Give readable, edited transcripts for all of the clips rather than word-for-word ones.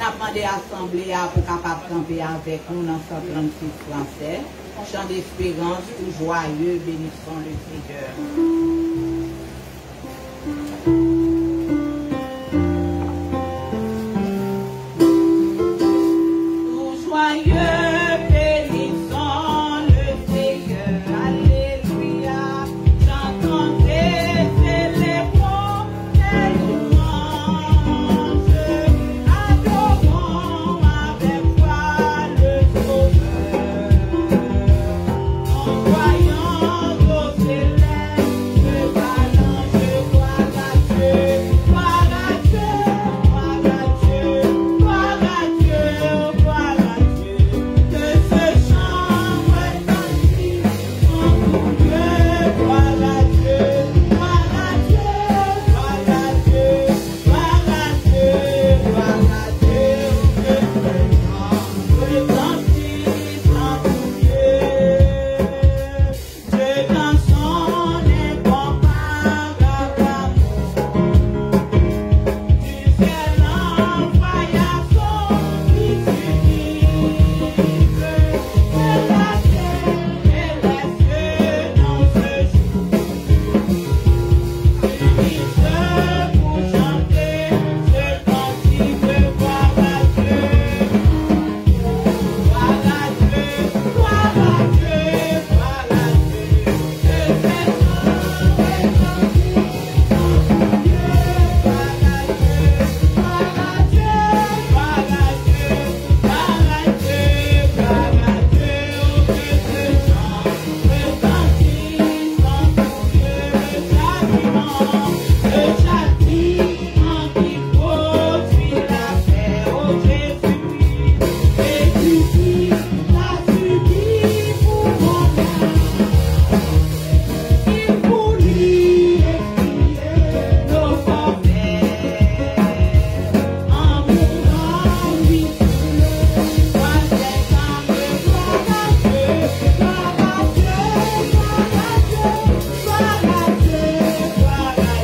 n'a pas d'assemblée pour capable camper avec nous dans 136 français. Chant d'espérance, tout joyeux, bénissons le Seigneur. Tout joyeux, bénissons le Seigneur. Alléluia. Chantons et célébrons les louanges. Adorons avec foi le Sauveur. En voyant au céleste, valant, je crois à Dieu, gloire à Dieu, gloire à Dieu, gloire à Dieu, gloire à Dieu. Que ce chant retentisse en tout lieu, gloire à Dieu, gloire à Dieu, gloire à Dieu, gloire à Dieu, gloire à Dieu. Que ce chant retentisse en tout lieu. Dieu dans son incomparable amour, du ciel envoya son Fils unique, que la terre et les cieux dans ce jour s'unissent pour chanter ce cantique de gloire à Dieu. Gloire à Dieu, gloire à Dieu, gloire à Dieu. Que ces chants retentissent en tout lieu. Gloire à Dieu, gloire à Dieu, gloire à Dieu, gloire à Dieu, gloire à Dieu. Que ces chants retentissent en tout lieu. Le châtiment qui produit la paix, ô Jésus-Christ, et Jésus l'a subi pour mon âme. Il voulut expier nos forfaits, en mourant lui sur le troisième arbre. Gloire à Dieu, gloire à Dieu, gloire à Dieu, gloire à Dieu, gloire à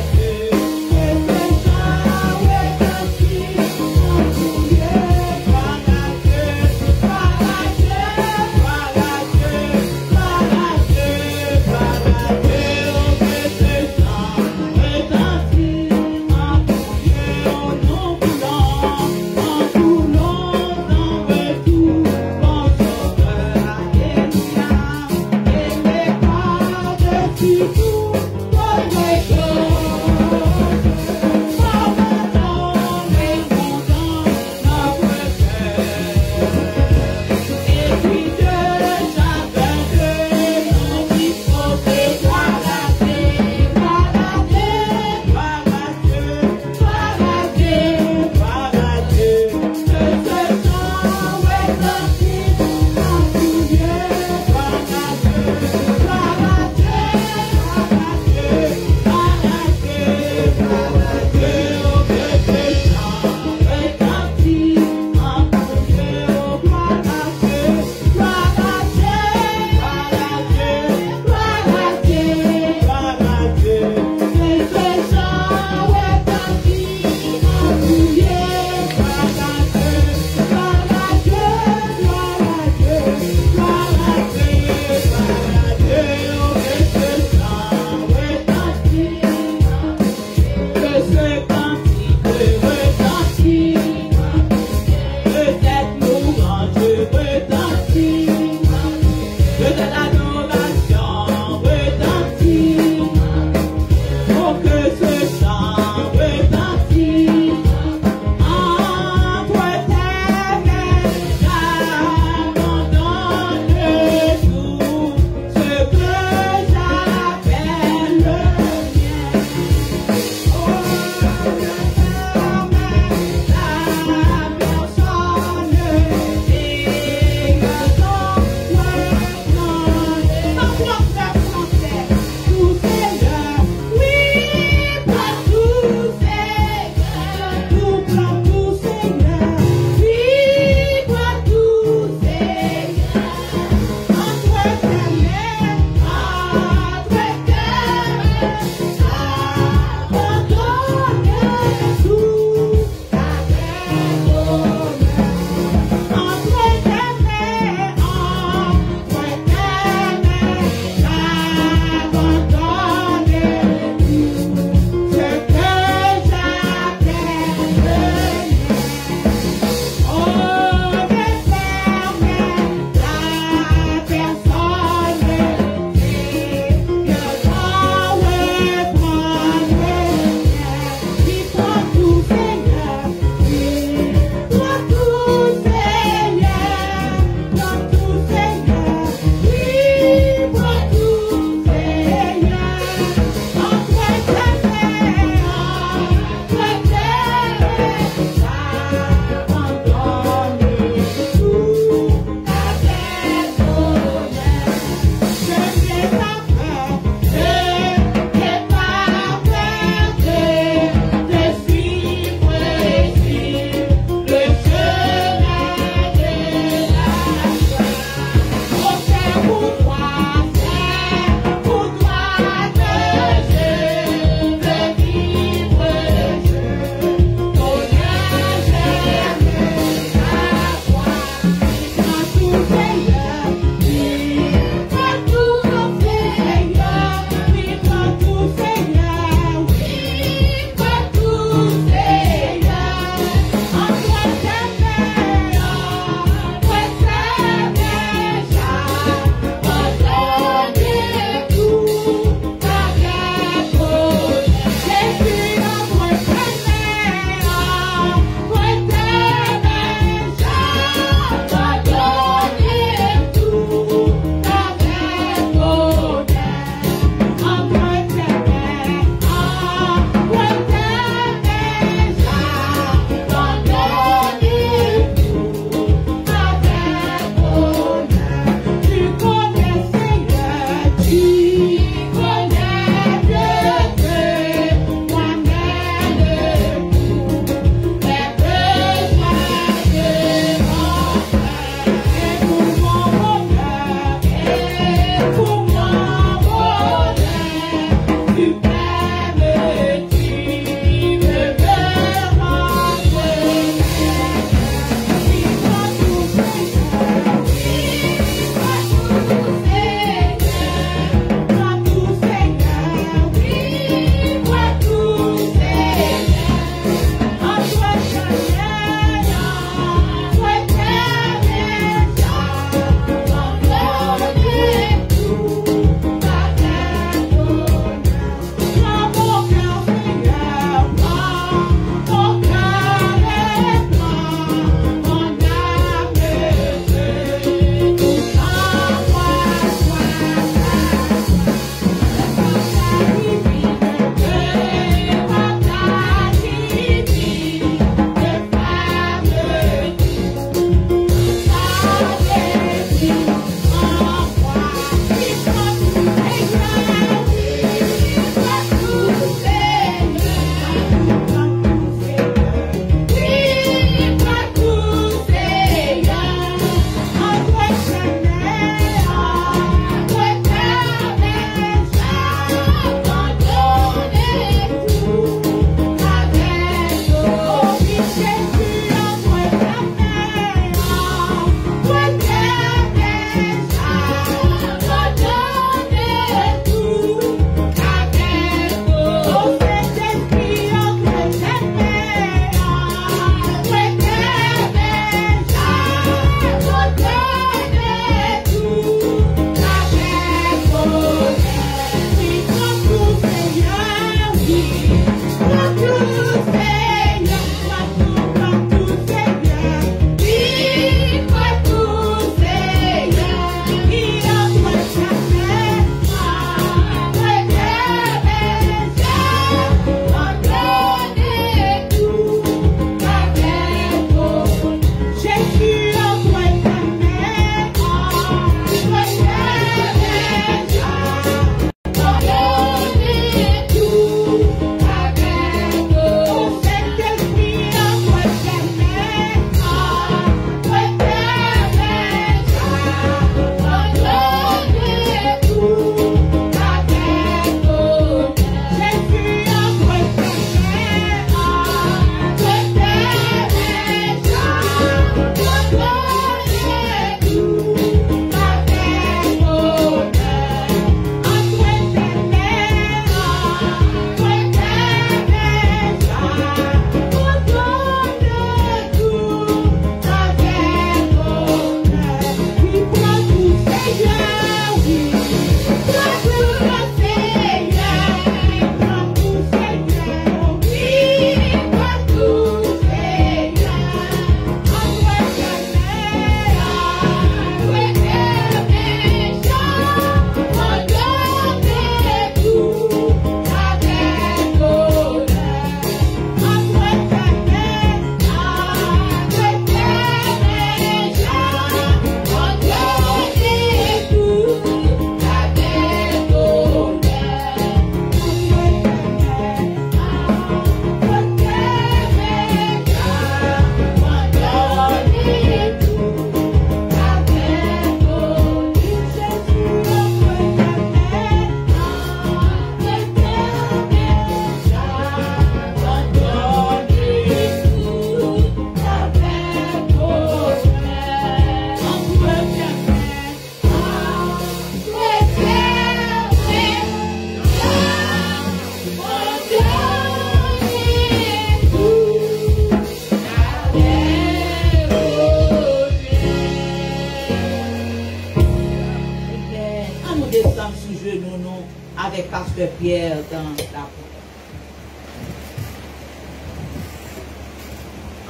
avec Pasteur Pierre dans la porte.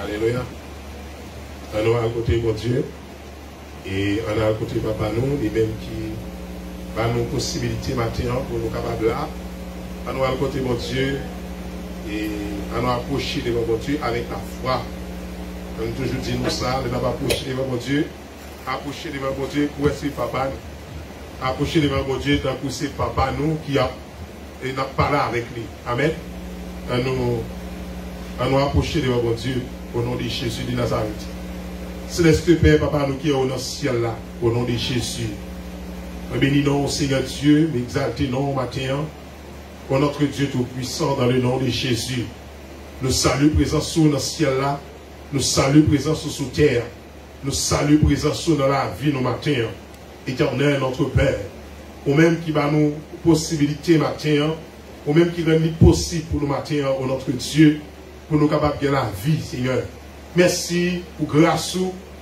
Alléluia. On a à côté de Dieu et on a à côté de papa nous, les mêmes qui va nous possibilité maintenant pour nous capables là. On a à côté de Dieu et on a approché de mon Dieu avec la foi. On toujours dit nous ça, on n'a pas approché de mon Dieu, approcher de mon Dieu pour essayer papa nous. Approcher de mon Dieu tant que c'est papa nous qui a et n'a pas là avec lui. Amen. On nous approcher de mon Dieu au nom de Jésus de Nazareth. Céleste Père, papa nous qui est au ciel là, au nom de Jésus. Bénis-nous, Seigneur Dieu, exaltez-nous matin, pour notre Dieu Tout-Puissant, dans le nom de Jésus. Nous saluons présence sous le ciel là, nous saluons présence sous terre, nous saluons présence sous dans la vie nos matins. Éternel, notre Père, au même qui va nous possibilité matin, au même qui rend possible pour nous matin, au notre Dieu, pour nous capables de la vie, Seigneur. Merci pour grâce,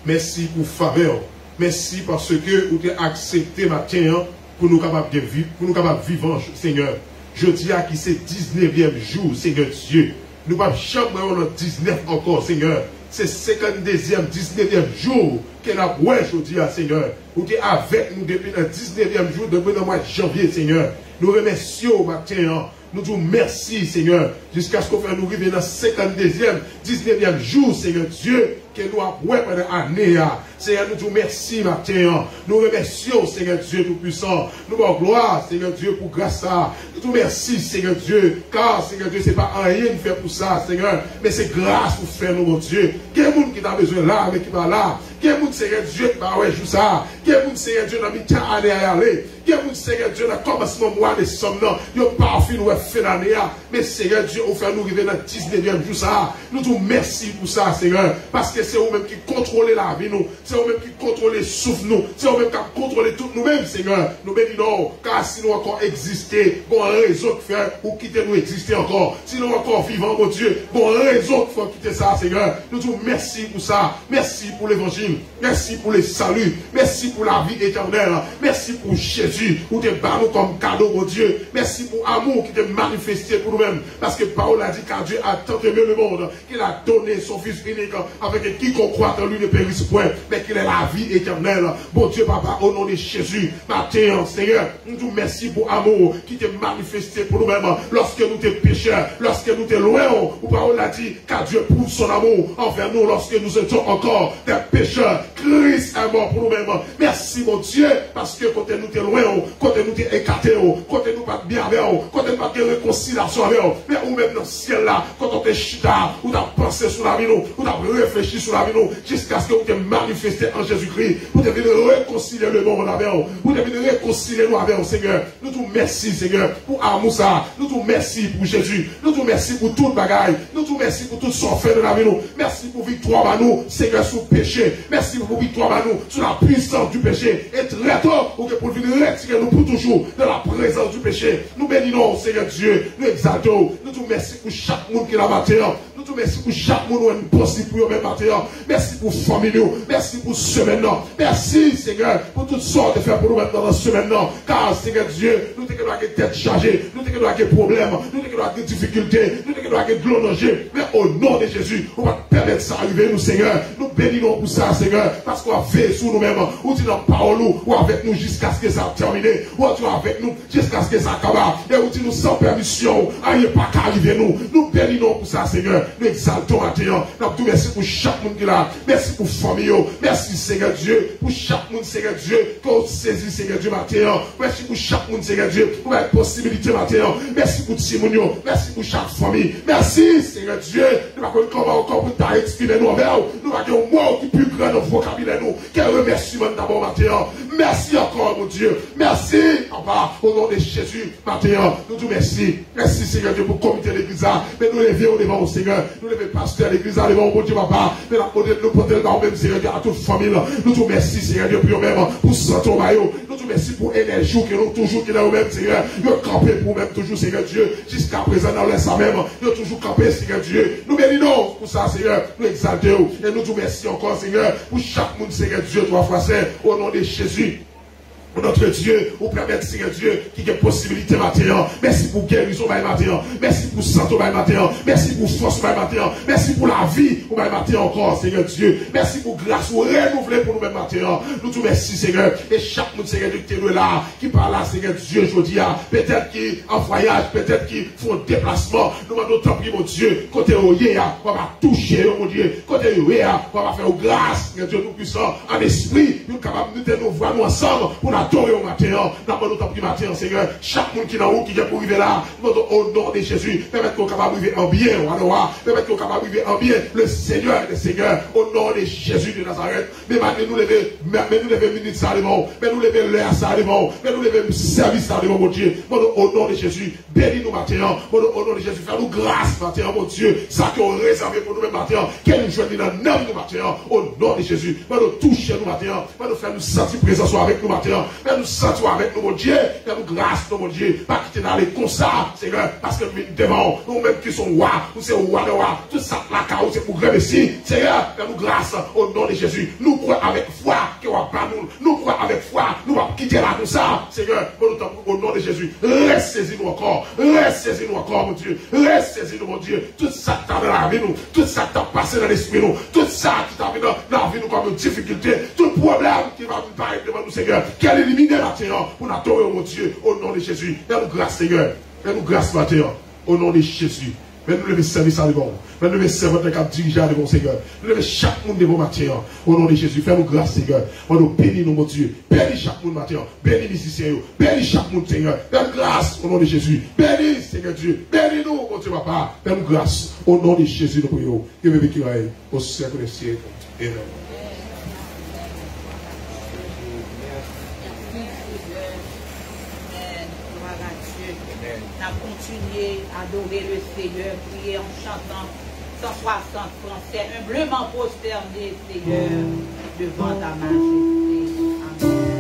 merci pour faveur, merci parce que vous avez accepté matin pour nous capables de vivre, pour nous capables de vivre, Seigneur. Je dis à qui c'est 19e jour, Seigneur Dieu. Nous ne pouvons jamais le 19 encore, Seigneur. C'est 52e, 19e jour qu'elle a ouais, je dis à Seigneur. Vous êtes avec nous depuis le 19e jour, depuis le mois de janvier, Seigneur. Nous remercions matin. Nous disons merci, Seigneur, jusqu'à ce qu'on fasse nous arriver dans le 52e, 19e jour, Seigneur Dieu, que nous avons pendant l'année. Seigneur, nous disons merci, matin. Nous remercions, Seigneur Dieu Tout-Puissant. Nous avons gloire, Seigneur Dieu, pour grâce à. Nous disons merci, Seigneur Dieu, car, Seigneur Dieu, ce n'est pas rien de faire pour ça, Seigneur, mais c'est grâce pour faire, nous, mon Dieu. Quel monde qui a besoin là, mais qui va là. Quel monde, Seigneur Dieu, qui va ouais, juste ça. Quel monde, Seigneur Dieu, dans le année à aller. Quel monde, Seigneur Dieu, dans le commencement mois de somme, non. Il n'y a pas fini, nous fait l'année. Mais Seigneur Dieu, on fait nous arriver dans le 19e jour, ça. Nous disons merci pour ça, Seigneur, parce que c'est vous-même qui contrôlez la vie, nous. C'est vous-même qui contrôlez le souffle, nous. C'est vous-même qui contrôlez tout nous-mêmes, Seigneur. Nous bénissons, car si nous encore exister, bon raison de faire ou quitter nous exister encore. Si nous encore vivants, mon Dieu, bon raison de faire quitter ça, Seigneur. Nous disons merci pour ça. Merci pour l'évangile. Merci pour le salut. Merci pour la vie éternelle. Merci pour Jésus, pour te barrer comme cadeau, mon Dieu. Merci pour l'amour qui te manifesté pour nous-mêmes. Parce que Paul a dit car Dieu a tant aimé le monde qu'il a donné son Fils unique avec quiconque croit en lui ne périsse point, mais qu'il est la vie éternelle. Bon Dieu, Papa, au nom de Jésus, matin, Seigneur, nous te merci pour l'amour qui t'est manifesté pour nous-mêmes lorsque nous t'es pécheurs, lorsque nous t'es loin. Où Paul a dit car Dieu prouve son amour envers nous lorsque nous étions encore des pécheurs. Christ est mort pour nous-mêmes. Merci, mon Dieu, parce que quand nous t'es loin, quand nous t'es écarté, quand nous pas bien avec, quand nous pas de réconciliation avec, mais ou même dans le ciel là, quand on t'es chita, ou t'as pensé sur la vie, ou t'as réfléchi sur la vie, jusqu'à ce que vous t'es manifesté en Jésus-Christ, vous devez réconcilier le monde avec, vous devez réconcilier nous avec, Seigneur. Nous te merci, Seigneur, pour amour ça. Nous te merci pour Jésus. Nous te merci pour toute bagaille. Nous te merci pour tout son fait de la vie. Merci pour victoire à nous, Seigneur, sur le péché. Merci pour victoire à nous, sur la puissance du péché. Et très tôt, pour venir retirer nous pour toujours de la présence du péché. Nous bénissons, Seigneur Dieu. Nous exaltons. Nous te merci pour chaque monde qui l'a maté. Nous te merci pour chaque monde qui est possible pour eux-mêmes maté. Merci pour famille. Merci pour semaine. Merci, Seigneur, pour toutes sortes de faire pour nous mettre dans la semaine. Car, Seigneur Dieu, nous devons avoir des têtes chargées. Nous devons avoir des problèmes. Nous devons avoir des difficultés. Nous devons avoir des glonogés. Mais au nom de Jésus, on va permettre ça arriver, nous, Seigneur. Nous bénissons pour ça, Seigneur. Parce qu'on a fait sur nous-mêmes. Ou tu dans parole ou avec nous jusqu'à ce que ça termine. Ou tu es avec nous jusqu'à ce que ça acabe. Et où tu nous sans permission. Aïe, pas qu'à arriver nous. Nous bénissons pour ça, Seigneur. Nous exaltons à Dieu. Nous merci pour chaque monde qui est là. Merci pour famille. Merci, Seigneur Dieu. Pour chaque monde, Seigneur Dieu. Qu'on saisit, Seigneur Dieu, matin. Merci pour chaque monde, Seigneur Dieu. Pour la possibilité, matin. Merci pour Timonio. Merci pour chaque famille. Merci, Seigneur Dieu. Nous allons comment encore pour t'exprimer nous envers. Nous allons un mot qui plus grand dans le vocabulaire nous. Quel remerciement d'abord, matin. Merci encore, mon Dieu. Merci, Papa, au nom de Jésus, matin. Nous te merci. Merci, Seigneur Dieu, pour le comité de l'église. Mais nous levons devant au Seigneur. Nous levons pasteur de l'église devant au Dieu, Papa. Mais la côté de nous porter dans le même, Seigneur Dieu, à toute famille. Nous te merci, Seigneur Dieu, pour nous-mêmes, pour Santo Mayo. Nous te merci pour l'énergie que nous toujours qui est au même, Seigneur. Nous campé pour nous-mêmes, toujours, Seigneur Dieu. Jusqu'à présent, dans l'instant même. Nous toujours campé, Seigneur Dieu. Nous bénissons pour ça, Seigneur. Nous exaltons. Et nous te merci encore, Seigneur, pour chaque monde, Seigneur Dieu, 3 fois saint, au nom de Jésus. Notre Dieu, vous permettez, Seigneur Dieu, qui a possibilité matin. Merci pour guérison matin. Merci pour santé matin. Merci pour force matin. Merci pour la vie matin encore, Seigneur Dieu. Merci pour grâce, pour renouveler pour nous matin. Nous te merci, Seigneur. Et chaque monde, Seigneur Dieu, qui est là, qui parle là, Seigneur Dieu, je dis, peut-être qui en voyage, peut-être qui font déplacement. Nous demandons tant pis, mon Dieu, côté où il y a, on va toucher, mon Dieu. Côté où il y a, on va faire grâce, Seigneur Dieu, nous puissons, en esprit, nous capables de nous voir nous ensemble pour adorer au matin. Nous demandons tant pis, matin, Seigneur. Chaque monde qui est dans où, qui vient pour arriver là, nous demandons au nom de Jésus, permettre qu'on capable d'arriver en bien, permettre qu'on capable d'arriver en bien, le Seigneur, au nom de Jésus de Nazareth. Mais maintenant, nous lever minutes ça de bon, mais nous lever l'heure ça de bon, mais nous lever service ça de bon, mon Dieu. Au nom de Jésus, bénis nous matin, au nom de Jésus, fais-nous grâce matin, mon Dieu, ça qu'on réservé pour nous matin, qu'elle nous joigne dans le nom de matin, au nom de Jésus, nous toucher nous matin, nous faire nous sentir présence avec nous matin, nous sentir avec nous, mon Dieu, fais-nous grâce, mon Dieu, pas quitter d'aller comme ça, Seigneur, parce que nous devons, nous-mêmes qui sommes rois, nous sommes rois de rois, tout ça, la chaos, c'est pour grève ici, Seigneur, fais-nous grâce, au nom de Jésus, nous croyons avec foi, que va pas nous croyons avec foi, nous va quitter là comme ça, Seigneur, au nom de Jésus, reste saisi-nous encore, mon Dieu, reste saisi-nous, mon Dieu, tout ça qui t'a dans la vie, nous, tout ça qui t'a passé dans l'esprit, nous, tout ça qui t'a mis dans la vie, nous, comme une difficulté, tout problème qui va nous paraître devant nous, Seigneur, qu'elle élimine maintenant, pour adorer, mon Dieu, au nom de Jésus, fais-nous grâce, Seigneur, fais-nous grâce maintenant, au nom de Jésus. Mais nous devons servir ça de bon. Mais nous devons servir notre cap dirigeant de bon Seigneur. Nous devons chaque monde de bon matin. Au nom de Jésus, fais-nous grâce, Seigneur. On nous bénit, nous, mon Dieu. Bénis chaque monde matin. Bénis les musiciens. Bénis chaque monde, Seigneur. Fais-nous grâce au nom de Jésus. Bénis, Seigneur Dieu. Bénis-nous, mon Dieu, papa. Fais-nous grâce au nom de Jésus, nous prions. Que le vécu aille au siècle des siècles. Amen. Continuer à adorer le Seigneur, prier en chantant 160 français, humblement prosterné, Seigneur, devant ta majesté. Amen.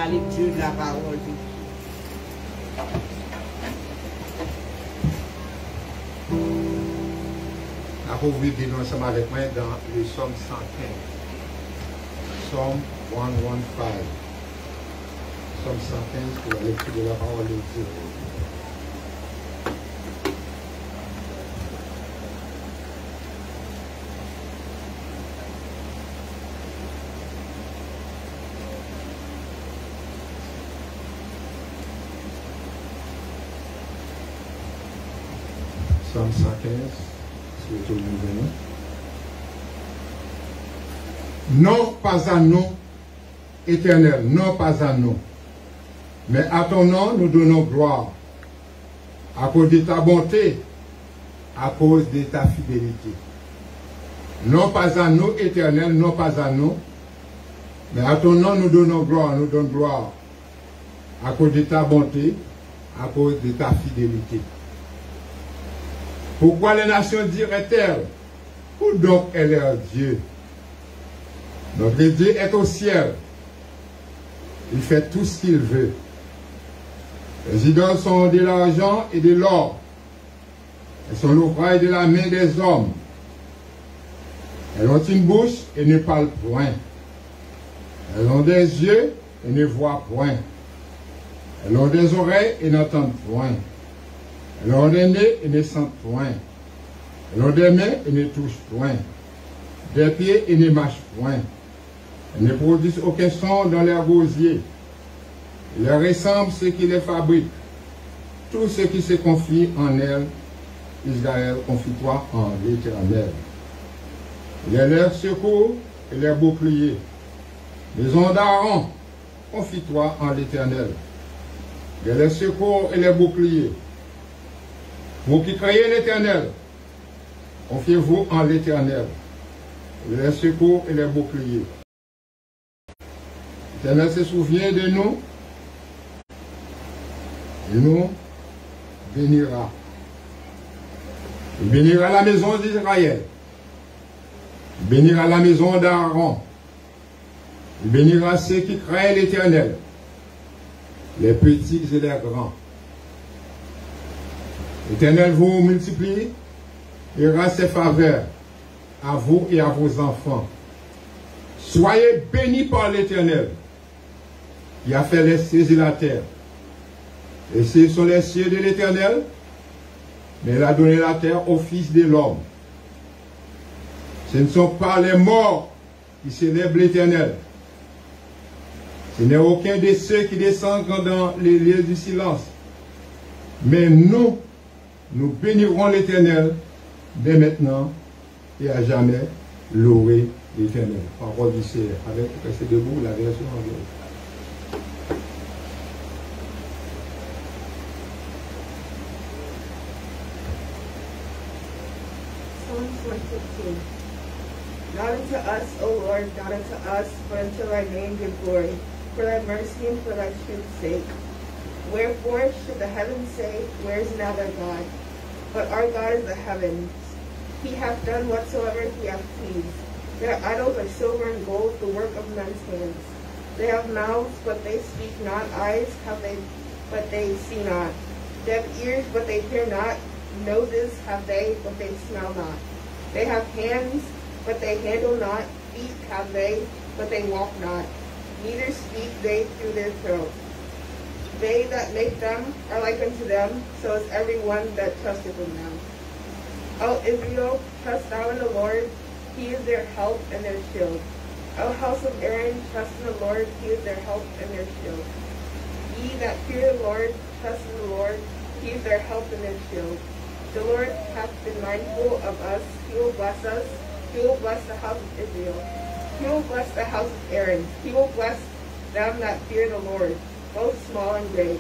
la lecture de la parole. Vous vivez ensemble avec moi dans le Somme 115. Somme 115. Somme 115 pour la lecture de la parole de Dieu. Somme 115. Non pas à nous, Éternel, non pas à nous, mais à ton nom nous donnons gloire, à cause de ta bonté, à cause de ta fidélité. Non pas à nous, Éternel, non pas à nous, mais à ton nom nous donnons gloire, à cause de ta bonté, à cause de ta fidélité. Pourquoi les nations diraient-elles, où donc est leur Dieu? Notre Dieu est au ciel. Il fait tout ce qu'il veut. Les idoles sont de l'argent et de l'or. Elles sont l'ouvrage de la main des hommes. Elles ont une bouche et ne parlent point. Elles ont des yeux et ne voient point. Elles ont des oreilles et n'entendent point. Elles ont des nez et ne sentent point. Elles ont des mains et ne touchent point. Des pieds et ne marchent point. Elles ne produisent aucun son dans leurs gosiers. Ils leur ressemblent ceux qui les fabriquent. Tous ceux qui se confient en elles, Israël, confie-toi en l'Éternel. Il est leur secours et leur bouclier. Maison d'Aaron, confie-toi en l'Éternel. Il est leur secours et leur bouclier. Vous qui créez l'Éternel, confiez-vous en l'Éternel. Il est leur secours et leur bouclier. L'Éternel se souvient de nous. Il nous bénira. Il bénira la maison d'Israël. Il bénira la maison d'Aaron. Il bénira ceux qui créent l'Éternel, les petits et les grands. L'Éternel vous multiplie et aura ses faveurs à vous et à vos enfants. Soyez bénis par l'Éternel qui a fait les cieux et la terre. Et ce sont les cieux de l'Éternel, mais il a donné la terre au Fils de l'homme. Ce ne sont pas les morts qui célèbrent l'Éternel. Ce n'est aucun de ceux qui descendent dans les lieux du silence. Mais nous bénirons l'Éternel dès maintenant et à jamais. Louer l'Éternel. Parole du Seigneur. Avec restez debout, la version anglaise. Psalms 115. Not unto us, O Lord, not unto us, but unto thy name give glory, for thy mercy and for thy truth's sake. Wherefore should the heavens say, where is now their God? But our God is the heavens. He hath done whatsoever he hath pleased. Their idols are silver and gold, the work of men's hands. They have mouths, but they speak not. Eyes have they, but they see not. They have ears, but they hear not. Noses have they, but they smell not. They have hands, but they handle not. Feet have they, but they walk not. Neither speak they through their throat. They that make them are like unto them, so is every one that trusteth in them. O Israel, trust thou in the Lord, he is their help and their shield. O house of Aaron, trust in the Lord, he is their help and their shield. Ye that fear the Lord, trust in the Lord, he is their help and their shield. The Lord hath been mindful of us, he will bless us, he will bless the house of Israel. He will bless the house of Aaron, he will bless them that fear the Lord, both small and great.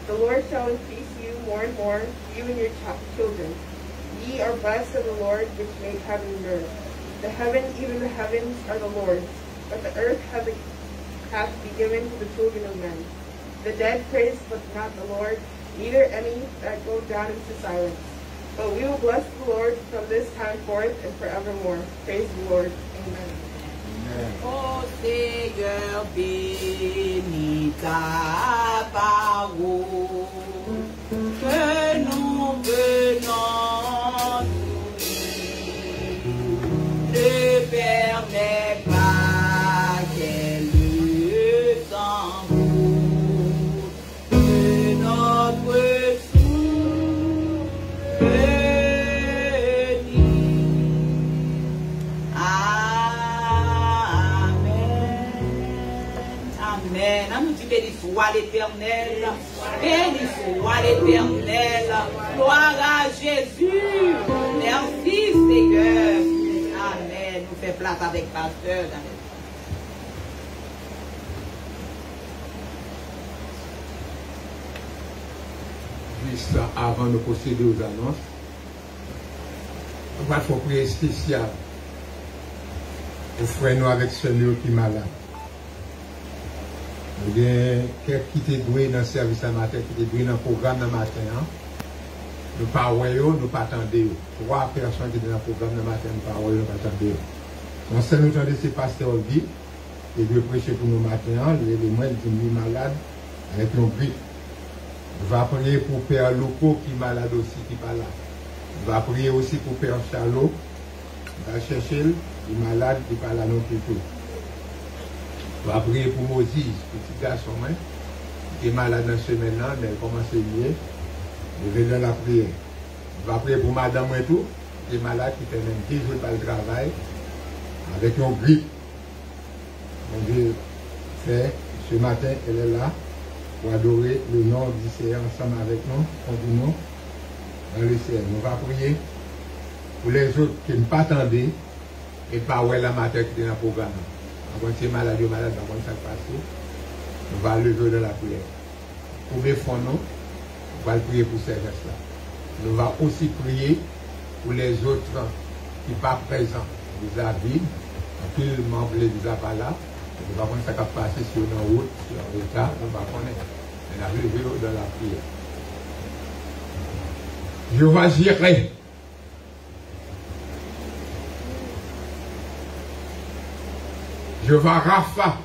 The Lord shall increase you more and more, you and your children. Ye are blessed of the Lord, which made heaven and earth. The heaven, even the heavens, are the Lord's, but the earth hath be given to the children of men. The dead praise but not the Lord, neither any that go down into silence. But we will bless the Lord from this time forth and forevermore. Praise the Lord. Amen. Ô Seigneur, bénis ta parole, que nous venons ne permet pas qu'elle s'envoûte de notre souffle. Amen. On nous dit béni soit l'Éternel. Béni soit l'Éternel. Gloire à Jésus. Merci Seigneur. Amen. Nous fait place avec pasteur. Juste avant de procéder aux annonces, on va faire prière spéciale pour frère nous avec celui qui est malade. Il y a quelqu'un qui était doué dans le service ce matin, qui était doué dans le programme ce matin. Nous ne parlons pas, nous ne pas attendre. 3 personnes qui étaient dans le programme ce matin, nous ne parlons pas, nous ne pas attendre. Donc, ce que nous entendons, c'est Pasteur Guy, qui veut prêcher pour nous matin, il est moins de malade avec une grippe. On va prier pour Père Louko qui est malade aussi, qui n'est pas là. On va prier aussi pour Père Charlot, on va chercher, il est malade, qui n'est pas là non plus. On va prier pour Moses, petit garçon, qui est malade dans ce semaine-là, mais il commence à lier. Il est dans la prière. On va prier pour Madame et tout, qui est malade, qui fait même 10 jours par le travail, avec une grippe. Mon Dieu fait, ce matin, elle est là pour adorer le nom du Seigneur ensemble avec nous, continuons dans le ciel. On va prier pour les autres qui ne pas attendaient et pas ouais la matin qui est dans le programme. Quand c'est malade, malade, quand ça passe, on va lever de la prière. Pour mes fonds, on va prier pour ces gestes-là. On va aussi prier pour les autres qui ne sont pas présents vis-à-vis. Tout le membre ne les a pas là. On va voir ça qui va passer sur nos routes, sur l'État, on va connaître. On a levé dans la prière. Je vais gérer. Je vais Rapha.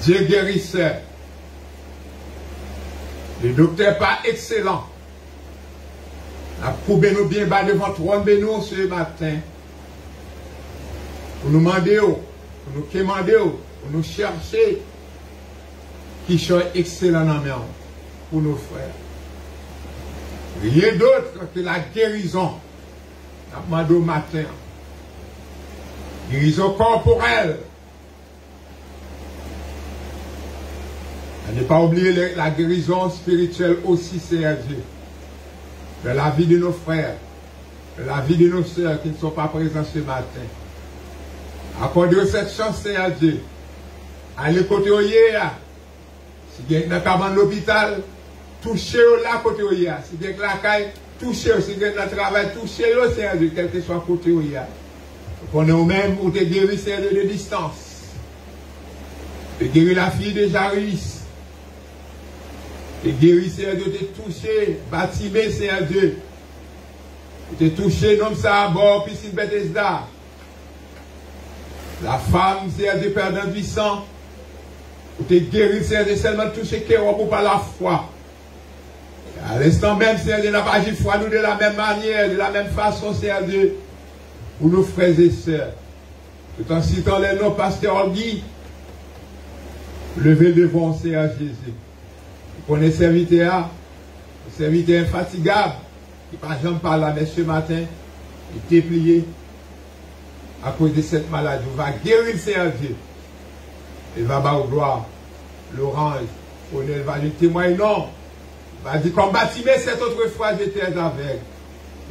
Dieu guérisseur. Le docteur pas excellent. A prouvé nous bien bas devant trône de nous ce matin. Pour nous demander, pour nous quémander, pour nous chercher qui sont excellents dans nous, pour nos frères. Rien d'autre que la guérison. On a demandé au matin. Guérison corporelle. Ne pas oublier la guérison spirituelle aussi, Seigneur Dieu. De la vie de nos frères, de la vie de nos sœurs qui ne sont pas présents ce matin. Accordez cette chance, Seigneur Dieu. Allez côté au hier. Si bien que dans l'hôpital, touchez-le là côté au hier. Si bien que la caille, touchez-le. Si bien que le travail, touchez-le, Seigneur Dieu, quel que soit côté au hier. On est au même où tu es guéri, Seigneur Dieu, de distance. Tu guéri la fille de Jairus. Tu guéri, Seigneur Dieu, tu touché, bâtimé, Seigneur Dieu. Tu touché, non, ça à bord, piscine Bethesda. La femme, Seigneur Dieu, perdant du sang. Tu guéri, Seigneur Dieu, seulement touché Kérob ou par la foi. À l'instant même, Seigneur Dieu, n'a pas agi foi, nous de la même manière, de la même façon, Seigneur Dieu, pour nos frères et sœurs. Tout en citant les noms, Pasteur Guy, levez devant, Seigneur Jésus. Pour les serviteurs, les serviteurs infatigables, qui par exemple par là, mais ce matin, il est plié à cause de cette maladie. On va guérir le Seigneur Dieu. Il va bas au gloire. L'orange, on va lui témoigner, non. Il va dire, comme bâtiment, cette autre fois j'étais aveugle.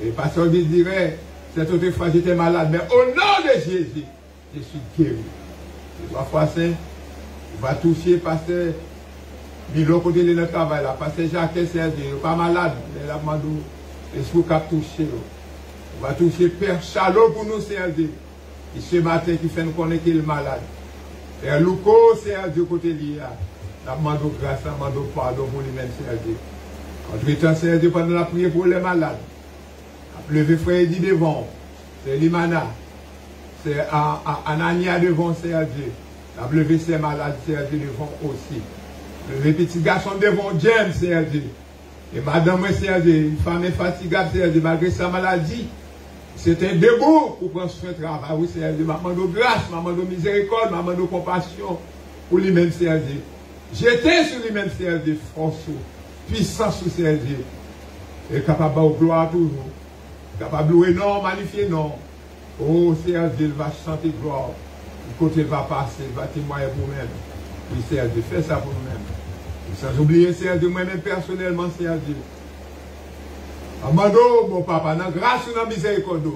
Et le pasteur lui dirait, cette autre fois j'étais malade, mais au nom de Jésus, je suis guéri. Et 3 fois saint, on va toucher, pasteur. Mais l'autre côté de notre travail, là, parce que Jacques, c'est pas malade, mais la mandou, et ce qu'on a touché. On va toucher Père Charlot pour nous, c'est Dieu. Et ce matin, qui fait nous connaître qu'il est malade. Père Louko, c'est Dieu côté lié. La mandou grâce, la mandou pardon pour lui-même, c'est Dieu. Entre temps, c'est Dieu pendant la prière pour les malades. A levé frère dit devant. c'est Limana, c'est Anania devant CRG. La levé ses malades CRG devant aussi. Le petit garçon devant James CRG. Et madame CRG, une femme infatigable CRG, malgré sa maladie. C'était debout pour prendre soin de travail. Oui, CRG, maman de grâce, maman de miséricorde, maman de compassion pour lui-même CRG. J'étais sur lui-même CRG, force, puissance sur CRG. Et capable de gloire toujours. Capable de louer non, magnifier non. Oh, CRG, il va chanter gloire. Le côté va passer, il va témoigner pour nous-mêmes. Oui, CRG, fais ça pour nous-mêmes. Sans oublier CRG, moi-même personnellement, CRG. Amando, mon papa, dans grâce ou dans miséricorde,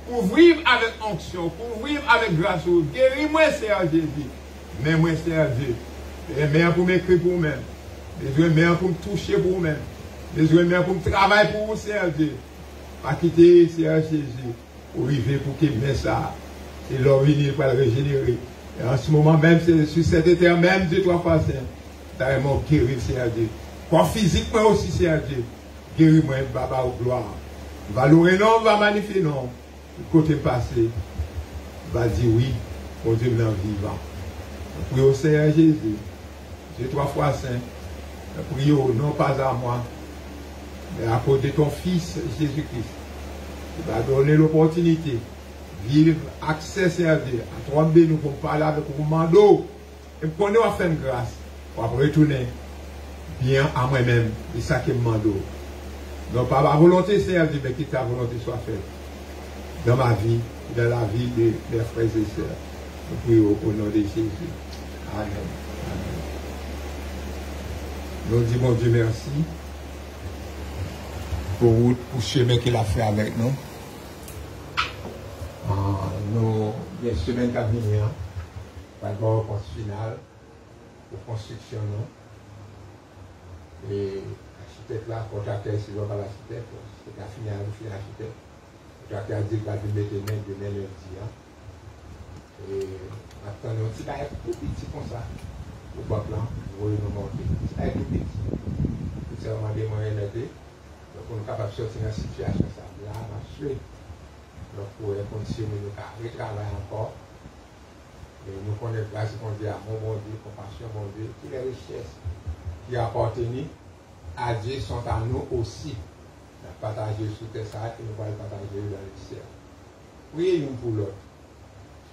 pour vivre avec onction, pour vivre avec grâce, guéris-moi, CRG. Mais moi, CRG. Et meilleur pour m'écrire pour moi-même. Besoin meilleur pour me toucher pour moi-même. Besoin meilleur pour me travailler pour vous, CRG. Pas quitter CRG pour arriver pour qu'il mette ça. C'est leur venir pour le régénérer. Et en ce moment même, c'est sur cette terre même, Dieu 3 fois saint. T'as vraiment guéri CRG. Quoi physiquement aussi, CRG. Guéris-moi, Baba, au gloire. Valorer non, va magnifier non. Le côté passé, va dire oui, mon Dieu m'en vivant. Prie au Seigneur Jésus. Dieu 3 fois saint. Prie non pas à moi, mais à cause de ton Fils Jésus-Christ. Il va donner l'opportunité. Vivre, accès CRG. À toi, nous pour parler avec vous, mando. Et pour nous faire une grâce. Pour retourner bien à moi-même. C'est ça qui me mando. Donc, pas ma volonté, CRG, mais que ta volonté soit faite. Dans ma vie, dans la vie des frères et sœurs. Nous prions au nom de Jésus. Amen. Amen. Nous disons, mon Dieu, merci pour le chemin qu'il a fait avec nous. Nous, les semaines qui viennent, pas de réponse finale pour construction. Et l'architecte là, contracteur, c'est l'architecte, c'est la finale, l'architecte. Le contracteur a dit qu'il va mettre les mains demain lundi. Et maintenant, on dit qu'il tout petit comme ça. Au bas plan, vous voyez nous monter. C'est tout petit. C'est vraiment des moyens d'aider. Donc, on est capable de sortir dans une situation ça. Là, marcher. Donc, pour continuer de retravailler encore. Et nous connaissons grâce qu'on dit à mon bon Dieu, compassion, bon Dieu, toutes les richesses qui appartiennent à Dieu sont à nous aussi. Nous partager sous tes sacs et nous allons partager dans le ciel. Priez l'une pour l'autre.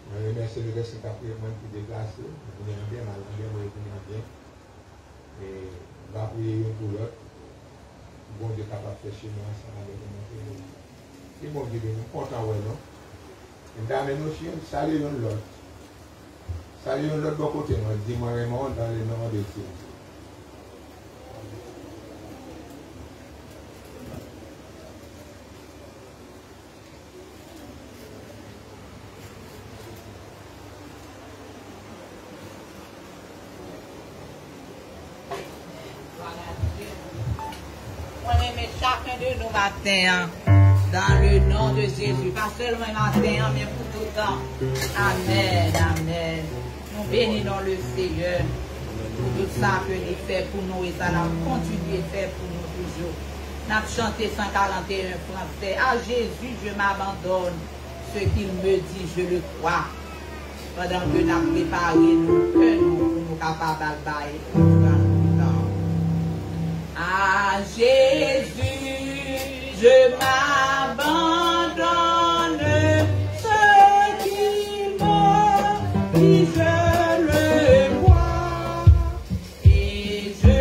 Je remercie le reste de la prière qui déplace. Vous venez bien, malin bien, vous venez bien. Et on va prier l'une pour l'autre. Bon Dieu capable de faire chez nous ensemble avec nous. Et bon Dieu, nous comptons, non? Et dans nous, saluons l'autre. Saluons l'autre de côté, nous disons vraiment dans le nom de Dieu. Chacun de nous matin, dans le nom de Jésus, pas seulement matin, mais pour tout le temps. Amen, amen. Nous bénissons le Seigneur pour tout ça qu'il fait pour nous et ça l'a continué à faire pour nous toujours. Nous avons chanté 141 français. À Jésus, je m'abandonne. Ce qu'il me dit, je le crois. Pendant que nous avons préparé nous, que nous sommes capables de bailler. À Jésus, je m'abandonne, ce qu'il me dit, je le vois, et je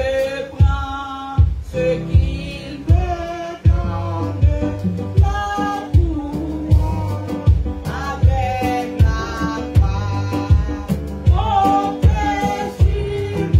prends ce qu'il me donne, la couronne avec la croix, mon précieux.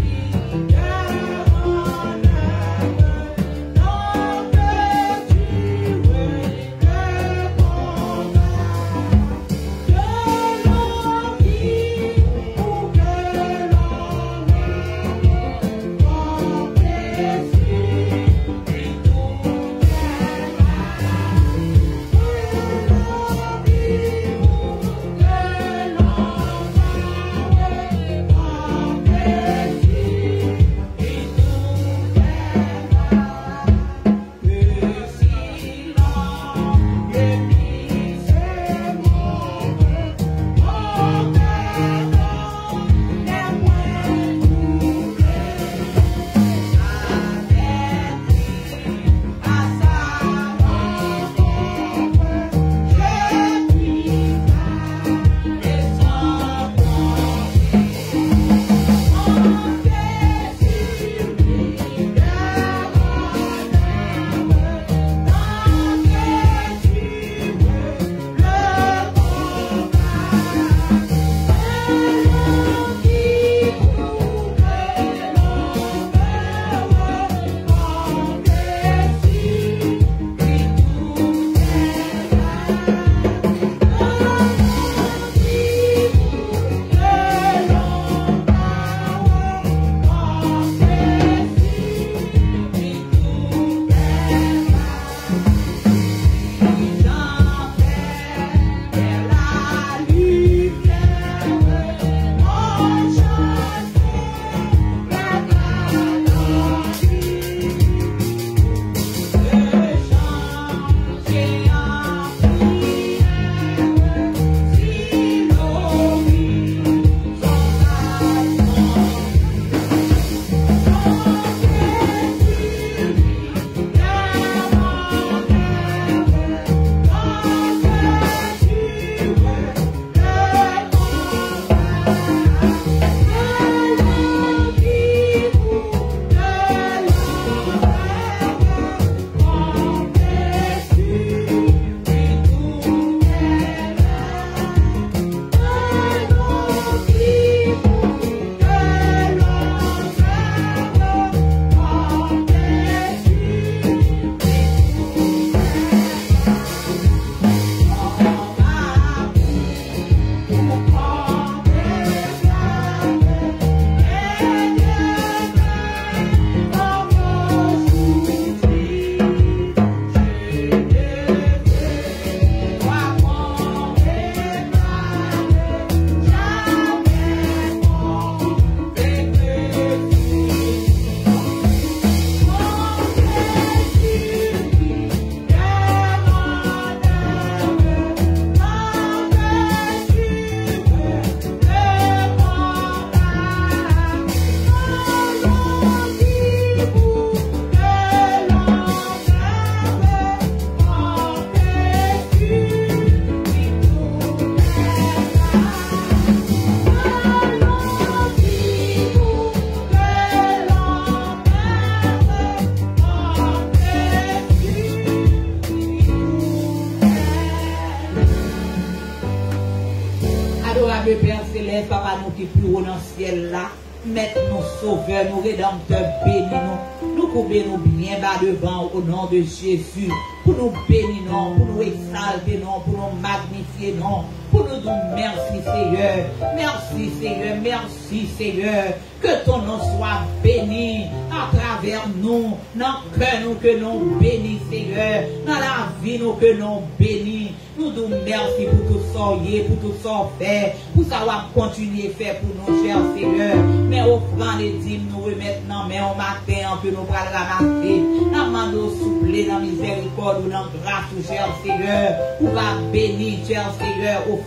de Père Céleste, papa, nous qui plus haut dans le ciel là. Mettre nos sauveurs, nos rédempteurs, bénis-nous. Nous courbons nous bien bas devant au nom de Jésus. Pour nous bénir, non, pour nous exalter, non, pour nous magnifier, non. Pour nous dire merci Seigneur. Merci Seigneur, merci Seigneur. Que ton nom soit béni à travers nous. Dans le cœur nous que nous bénis Seigneur. Dans la vie nous que nous bénis. Nous disons merci pour tout ça, pour tout ça fait. Pour ça, on va continuer à faire pour nous, cher Seigneur. Mais offrant les dîmes, nous remettons dans mais au matin, que nous pourrons ramasser. Nous demandons souffler dans la miséricorde ou dans la grâce, cher Seigneur. On va bénir, cher Seigneur, offrant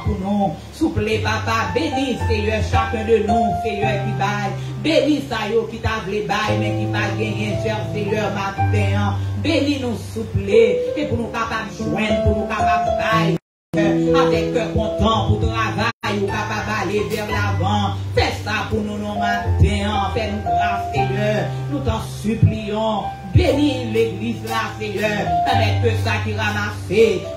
pour nous. Souffler, papa, bénis, Seigneur, chacun de nous, Seigneur, qui baille. Bénis ça, yo, qui t'a voulu baille, mais qui va gagner, cher Seigneur, matin. Bénis nous souffler, et pour nous capables de joindre, pour nous capables de bailler. Avec cœur content pour travail, ou capable d'aller vers l'avant. Fais ça pour nous, nos matins. Fais-nous grâce, Seigneur. Nous t'en supplions. Bénis l'église là, Seigneur. Avec que ça qui ramasse.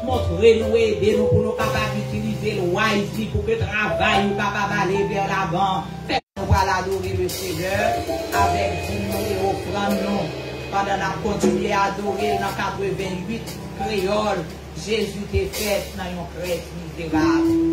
Montrez-nous, aidez-nous pour nous capables d'utiliser le roi ici pour que le travail nous capable d'aller vers l'avant. Fais-nous voilà adorer le Seigneur avec nous et offrande-nous. Pendant qu'on continue à adorer dans 88 créoles. Jésus t'est fait dans une crête misérable.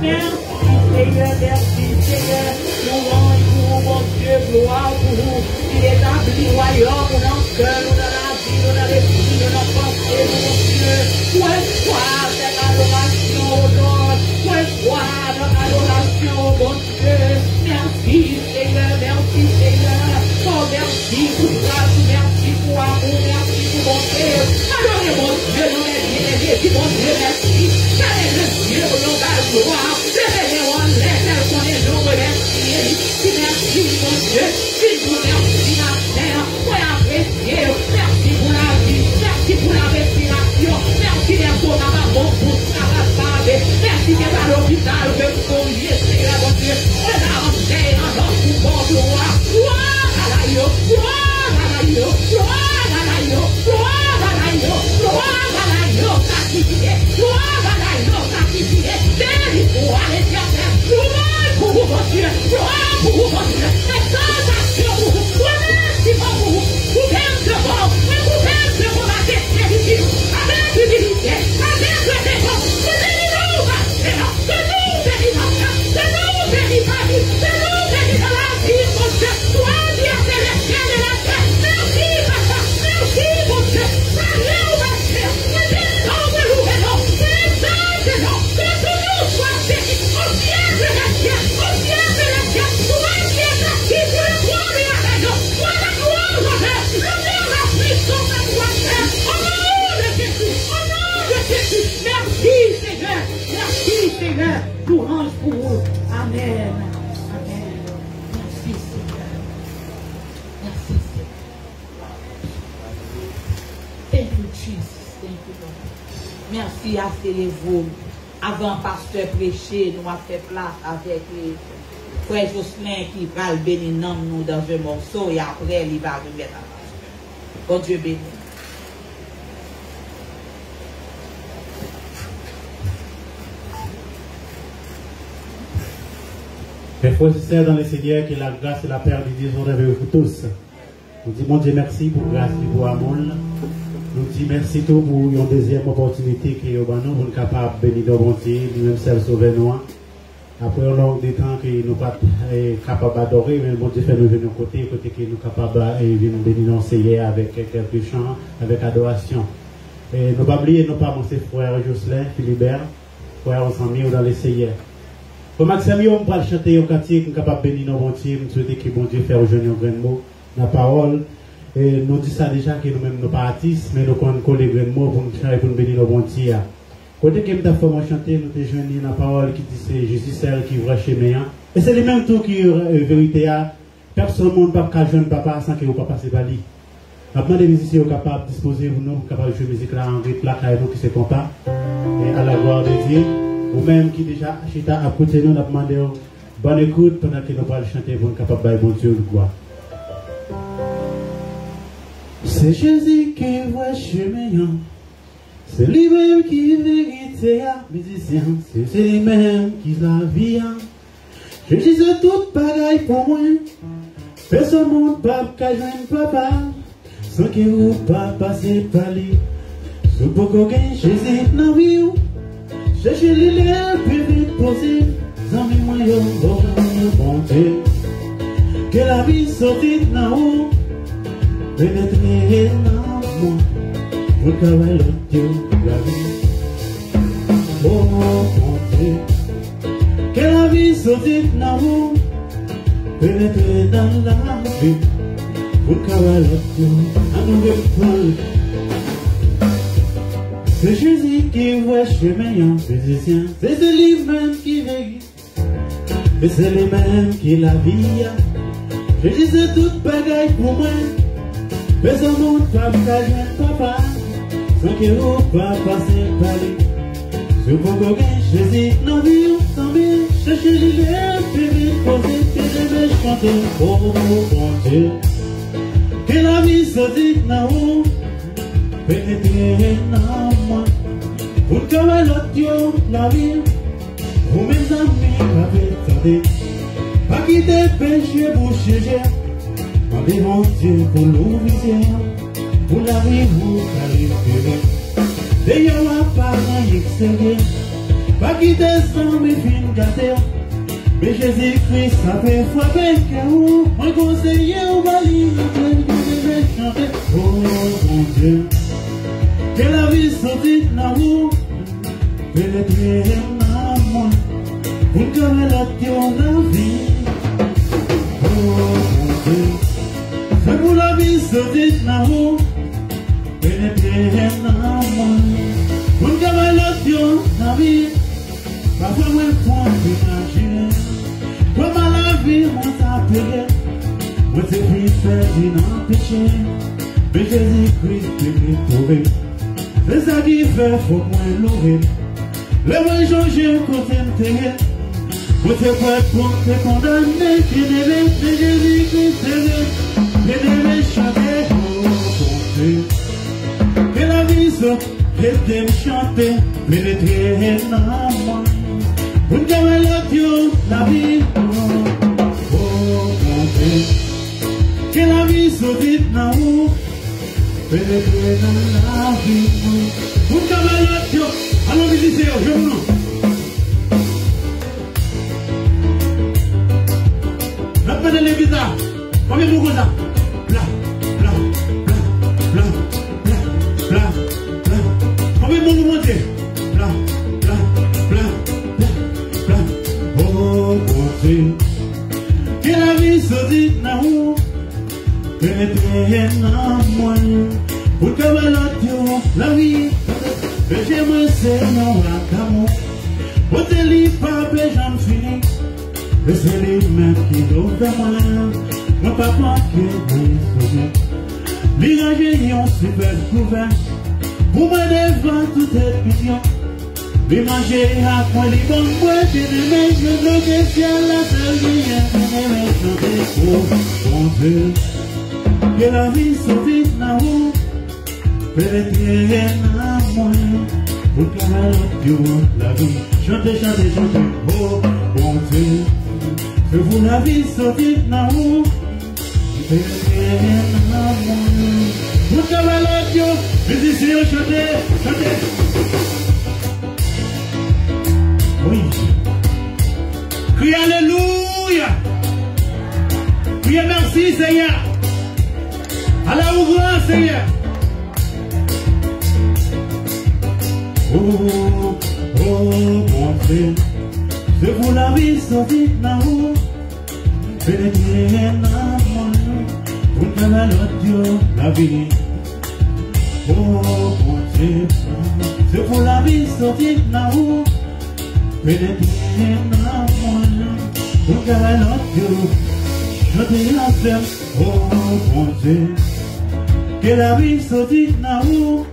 Seigneur, merci Seigneur. Louange pour mon Dieu, gloire pour vous. Il établit le royaume dans le cœur, dans la vie, dans l'esprit, dans la pensée, mon Dieu. Pour espoir, c'est l'adoration au nom. Pour espoir, dans l'adoration, mon Dieu. Merci Seigneur, merci Seigneur. Oh, merci pour grâce, merci pour amour, merci pour bonté. Adorez mon Dieu, nous les bien-aimés, puis mon Dieu, merci. Allez le Dieu, l'on va le gloire. Levez-les-moi, laissez-les les noms, merci. Merci mon Dieu, si vous merci ma terre, pour apprécier. Merci pour la vie, merci pour la respiration. Merci des bons mamans pour ça va parler. Merci des à l'hôpital, de foyer, c'est la bonne Dieu. On a entré dans notre pouvoir de roi. Louange pour vous. Amen. Amen. Merci Seigneur. Merci Seigneur. Thank you Jesus. Thank you Lord. Merci à vous. Avant pasteur prêcher, nous avons fait place avec les frères Jocelyn qui va le bénir nous dans un morceau et après il va remettre à pasteur. Bon Dieu béni. Mes frères et sœurs dans le Seigneur, que la grâce et la paix de Dieu sont avec vous tous. Nous disons, mon Dieu, merci pour grâce et pour amour. Nous disons merci tout pour une deuxième opportunité que nous avons pour être capables de bénir nos bontés, nous-mêmes seuls sauver nous. Après un long temps que nous ne sommes pas capables d'adorer, mais mon Dieu fait nous venir côté que nous sommes capables de bénir nos Seigneur avec quelques chants, avec adoration. Et nous ne pas oublier, nous pas mon frère Jocelyn, Philibert, frère ensemble dans le Seigneur. Pour Maxime, on va chanter un cantique, nous sommes capables de bénir nos bontés, nous souhaitons que bon Dieu fasse aujourd'hui un grand mot, la parole. Et nous disons ça déjà que nous-mêmes nous pas artistes, mais nous connaissons les grands mots pour nous chanter pour nous bénir nos bontés. Quand nous avons chanté, nous avons joint la parole qui dit c'est Jésus seul qui va chez moi. Et c'est le même tout qui est vérité. Personne ne peut pas joindre papa sans que vous ne passiez par lui. Maintenant, les musiciens sont capables de disposer pour nous, capables de jouer musique là en rythme là, nous qui se compas. Et à la gloire de Dieu. Ou même qui déjà chita à côté de nous, nous avons demandé bonne écoute pendant que nous allons chanter pour nous capables de bon Dieu de gloire. C'est Jésus qui voit chemin, c'est lui-même qui est vérité, musicien, c'est lui-même qui est la vie. Je dis tout pareil pour moi, personne ne monde pas qu'à joindre papa, sans que vous pas passer par lui. Ce beau coquin Jésus dans la vie, cherchez le plus vite possible, sans mes moyens, bon Dieu, que la vie sortit dans haut. Pénétrer dans moi, pour qu'avec le Dieu la vie. Oh mon Dieu, que la vie sortit dans vous, pénétrer dans la vie, pour qu'avec le Dieu à nous reprendre. C'est Jésus qui voit chemin, physicien, c'est lui-même qui veille, et c'est lui-même qui la vie. Jésus c'est toute bagaille pour moi. Mais au monde, pas de papa, sans que vous pas passer par lui. Je vous connais, Jésus, non, vie, sans bien, cherchez l'hiver, puis vite, posez, puis je vais chanter, oh mon Dieu. Que la vie se dit, non, pénétrer dans moi. Pour que l'autre Dieu, la vie, vous mes amis, avez pas quitter péché, vous cherchez. Mandez mon Dieu pour l'ouvrir, pour la vie vous récupérer. D'ailleurs, ma parent extérieur, Pas quitter sans mes fins gâter. Mais Jésus-Christ a fait frapper où un conseiller au bali, je chanter. Oh mon Dieu, que la vie sortit dans vous, pénétrer dans moi, pour que la terre dans la vie. Oh mon Dieu, c'est pour la vie sortit dans vous, pénétrer dans moi, pour que la terre dans la vie. Parfois, moi, je prends d'imaginer. Comment la vie m'a appelé, moi c'est plus perdu dans le péché, mais Jésus-Christ est trouvé. C'est ça qui fait, faut moins louer. Le moins changer côté m'terre, moi c'est prêt pour te condamner, qui devait, mais Jésus-Christ est qui devait chanter, oh mon Dieu. Que la vie soit, que me chanter, pénétrer dans moi. Pour que la vie, oh mon Dieu, que la vie soit vite dans vous, pénétrer dans la vie. Pour que la vie, allons visiter, je vous nom. La peine de l'évita, combien de ça? Là, là, là, là, là, là, là, combien de nous monter? Là, là, là. Oh mon Dieu, que la vie sortit dans vous, pénétrer dans moi, pour que la vie, que j'aime Seigneur d'amour, pour te lire pas j'en finis, et c'est les mains qui doivent faire moi, mon papa qui est sauvé, l'irrigé en super couvert, pour me devant toute cette mission. Les manger à quoi les bons bois, je ne mets le ciel la seule lumière, je ne mets chanter, oh mon Dieu, que la vie soit vite dans vous, pénétrer dans moi, pour que la vie, chantez, chantez, chantez, oh mon Dieu, que vous la vie soit vite dans vous, pénétrer dans moi, pour que la vie, musiciens, chantez, chantez. Oui. Crie alléluia. Crie merci Seigneur. À la ouvrance Seigneur. Oh, oh mon Dieu, c'est pour la vie sortie dans vous, pénétrer dans moi, pour que la vie. Oh mon Dieu, c'est pour la vie sortie dans vous. Pénétrer dans moi, pour qu'elle je te la femme, oh mon Dieu, que la vie sortit dans vous,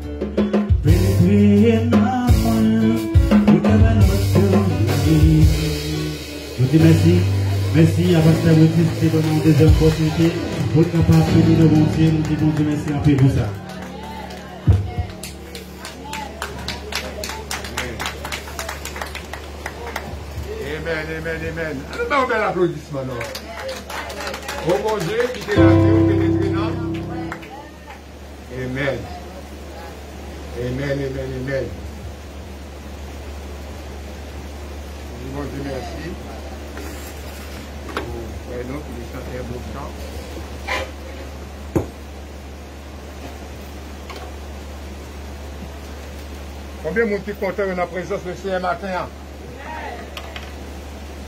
pénétrer dans moi, pour qu'elle la vie. Je dis merci à Pasteur Boutis qui donne une deuxième opportunité pour être capable de nous montrer, nous disons merci un peu pour ça. Amen. Alors, un bel applaudissement. Oh mon Dieu, qui t'est là, qui est pénétré dans. Amen. Amen. Mon Dieu, merci. Pour nous, qui nous chanter un beau chant. Combien de monde qui compte dans la présence de ce matin?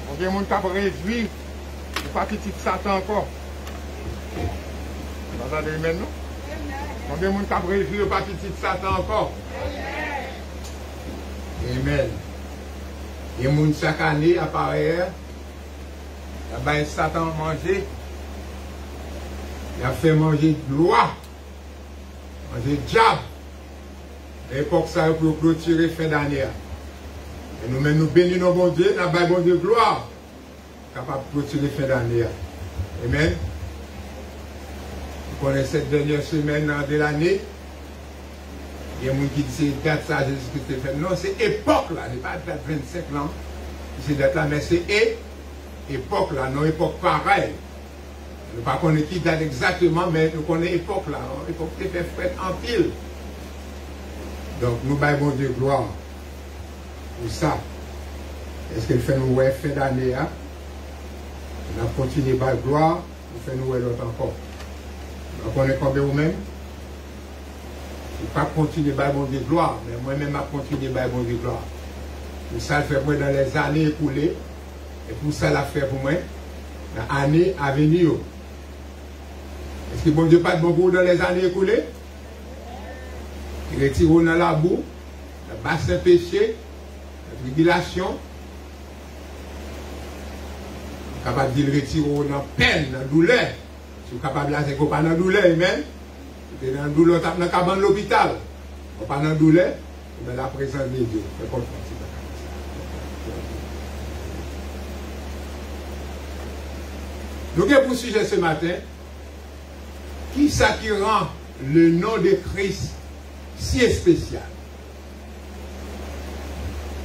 Combien de monde qui a réduit le parti de Satan encore? Vous entendez maintenant? Combien de monde qui a réduit le parti de Satan encore? Amen. Il y a des gens chaque année apparaît, il y a Satan manger, il a fait manger de loi, manger de diable. À l'époque, ça a pour clôturer fin d'année. Et nous-mêmes, nous bénissons bon Dieu, nous avons bon Dieu gloire, capable de clôturer fin d'année. Amen. Vous connaissez cette dernière semaine de l'année. Il y a des gens qui disent que date ça, Jésus-Christ fait. Non, c'est époque là, ce n'est pas date 25 ans, c'est date là, mais c'est époque là, non époque pareille. Nous ne connaissons pas qui date exactement, mais nous connaissons époque là, époque qui fait fête en pile. Donc nous baillons bon Dieu gloire pour ça. Est-ce qu'il fait nous ouais fin d'année? On a continué par gloire, on fait nous ouais l'autre encore. Donc on est combien vous-même? Je ne vais pas continuer par mon Dieu gloire, mais moi-même à continuer par mon Dieu gloire. Pour ça, le fait moi dans les années écoulées, et pour ça, l'a fait pour moi, dans les années à venir. Est-ce que bon Dieu pas de bon pour dans les années écoulées? Il retire dans la boue, le bassin péché, la tribulation. Capable de le retirer dans la peine, dans la douleur. Si vous êtes capable de la faire, pas dans la douleur, amen. Si vous êtes dans la douleur, dans le cabane de l'hôpital, pas dans la douleur, mais la présence de Dieu. C'est comme ça. Nous avons pour sujet ce matin, qui ça qui rend le nom de Christ si spécial?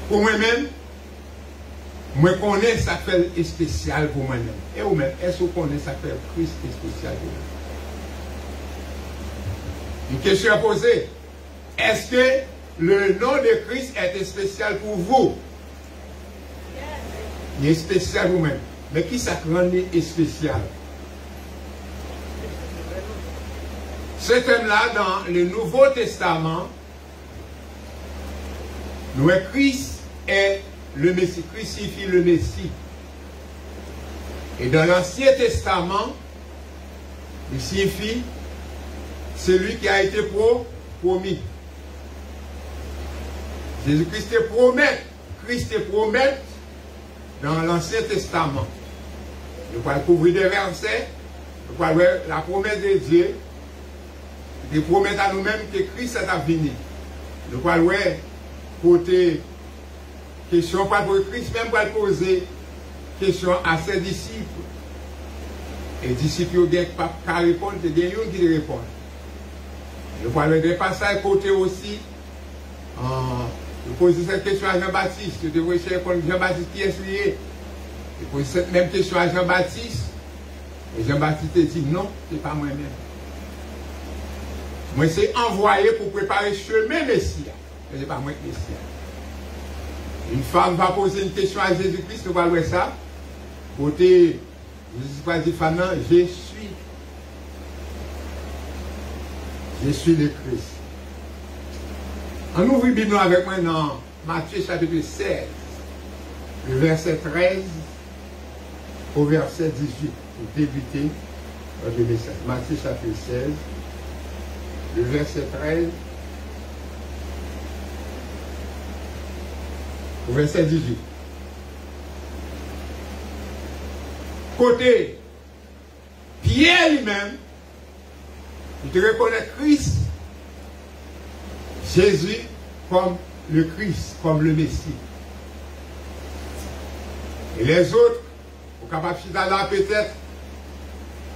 Pour moi-même, moi connais ça fait spécial pour moi-même. Et vous-même, est-ce que vous connaissez ça fait Christ spécial pour vous? Une question à poser. Est-ce que le nom de Christ est spécial pour vous? Il est spécial pour vous-même. Mais qui ça rend spécial? Ce thème-là, dans le Nouveau Testament, nous, Christ est le Messie. Christ signifie le Messie. Et dans l'Ancien Testament, il signifie celui qui a été promis. Jésus-Christ te promet. Christ te promet dans l'Ancien Testament. Je vais couvrir des versets. Je vais voir la promesse de Dieu. Il promet à nous-mêmes que Christ est à venir. Je vais voir côté question pour Christ même pour poser question à ses disciples. Et les disciples n'ont pas répondre, c'est des gens qui répondent. Je vois le passage côté aussi. Je pose cette question à Jean-Baptiste. Je devrais chercher Jean-Baptiste qui est lié. Je pose cette même question à Jean-Baptiste. Et Jean-Baptiste dit non, ce n'est pas moi-même. Moi, c'est envoyé pour préparer le chemin Messia. Mais ce n'est pas moi Messia. Une femme va poser une question à Jésus-Christ, nous allons voir ça. Côté, Jésus va dire, femme, je suis le Christ. On ouvre la Bible avec moi dans Matthieu chapitre 16, le verset 13 au verset 18, pour débuter notre message. Matthieu chapitre 16, le verset 13 au verset 18. Côté Pierre lui-même, il te reconnaît Christ, Jésus comme le Christ, comme le Messie. Et les autres, au capable de là peut-être,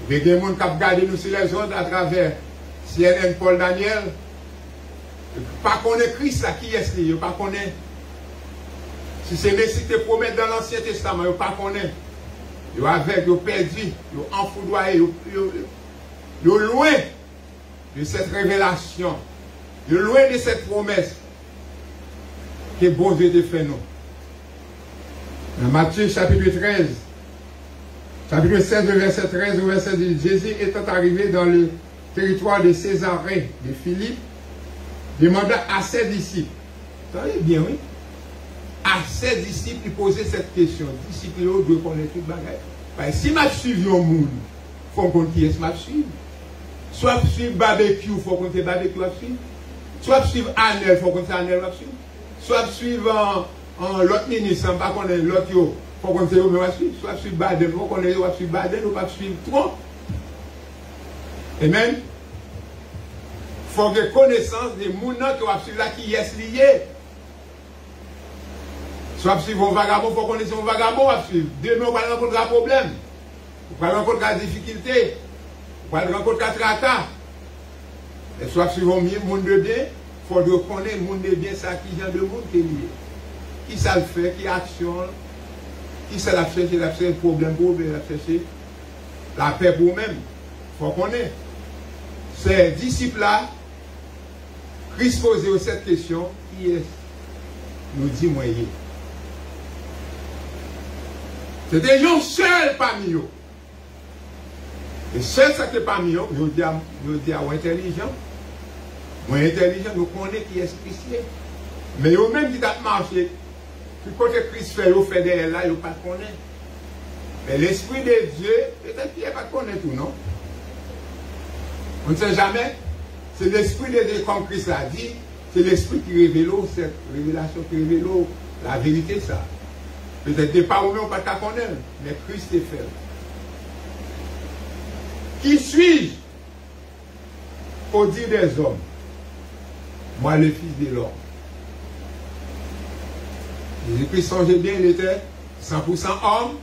il y a des gens qui ont regardé nous sur les autres à travers CNN Paul Daniel. Pas connaître Christ là, qui est-ce qu'il y a? Pas connaître. Si c'est Messie qui te promet dans l'Ancien Testament, il ne pas connaître. Il est avec, il est perdu, il est enfoudroyé, il est loin de cette révélation. Il est loin de cette promesse que bon Dieu te fait nous. Dans Matthieu chapitre 13, chapitre 16, verset 13 au verset 10, Jésus étant arrivé dans le territoire de Césarée de Philippe, demanda à ses disciples, entendez bien, oui, à ses disciples, il posait cette question. Disciples, ils doivent connaître tout le bagage. Si je suis un monde, il faut qu'on qui est ce que je suis. Soit je suis barbecue, il faut qu'on ait barbecue à suivre. Soit je suis Anel, il faut qu'on ait Anel à suivre. Soit je suis l'autre ministre, il faut qu'on ait l'autre, il faut qu'on ait l'autre à suivre. Soit je suis Baden, il faut qu'on ait l'autre à suivre Baden, ou pas suivre trop. Amen. Il faut que connaissance des gens qui ont suivre là qui est lié. Soit suivre un vagabond, il faut qu'on ait un vagabond à suivre. Demain, on va rencontrer un problème. On va rencontrer des difficultés. On va rencontrer un tratat. Et soit suivre un monde de bien, il faut connaître le monde de bien, ça qui vient de monde qui est lié. Qui ça le fait, qui action, qui ça l'a cherché, un problème pour eux, l'a cherché la paix pour eux-mêmes. Il faut connaître. Ces disciples-là, Christ posait cette question, qui est nous dit moyen. C'était un seul parmi eux. Et seul ça qui est parmi eux, je dis à intelligent. Moins intelligent, nous connaissons qui est Christ. Mais eux même qui ont marché, tout côté Christ fait, ils fait derrière là, ils ne pas connaître. Mais l'Esprit de Dieu, peut-être qu'il n'est pas connaître tout, non? On ne sait jamais. C'est l'Esprit de Dieu, comme Christ l'a dit, c'est l'Esprit qui révèle cette révélation, qui révèle la vérité, ça. Peut-être des pas ou même, on ne peut pas connaître, mais Christ est fait. Qui suis-je au dire des hommes? Moi, le Fils de l'homme. Jésus-Christ, songez bien, il était 100% homme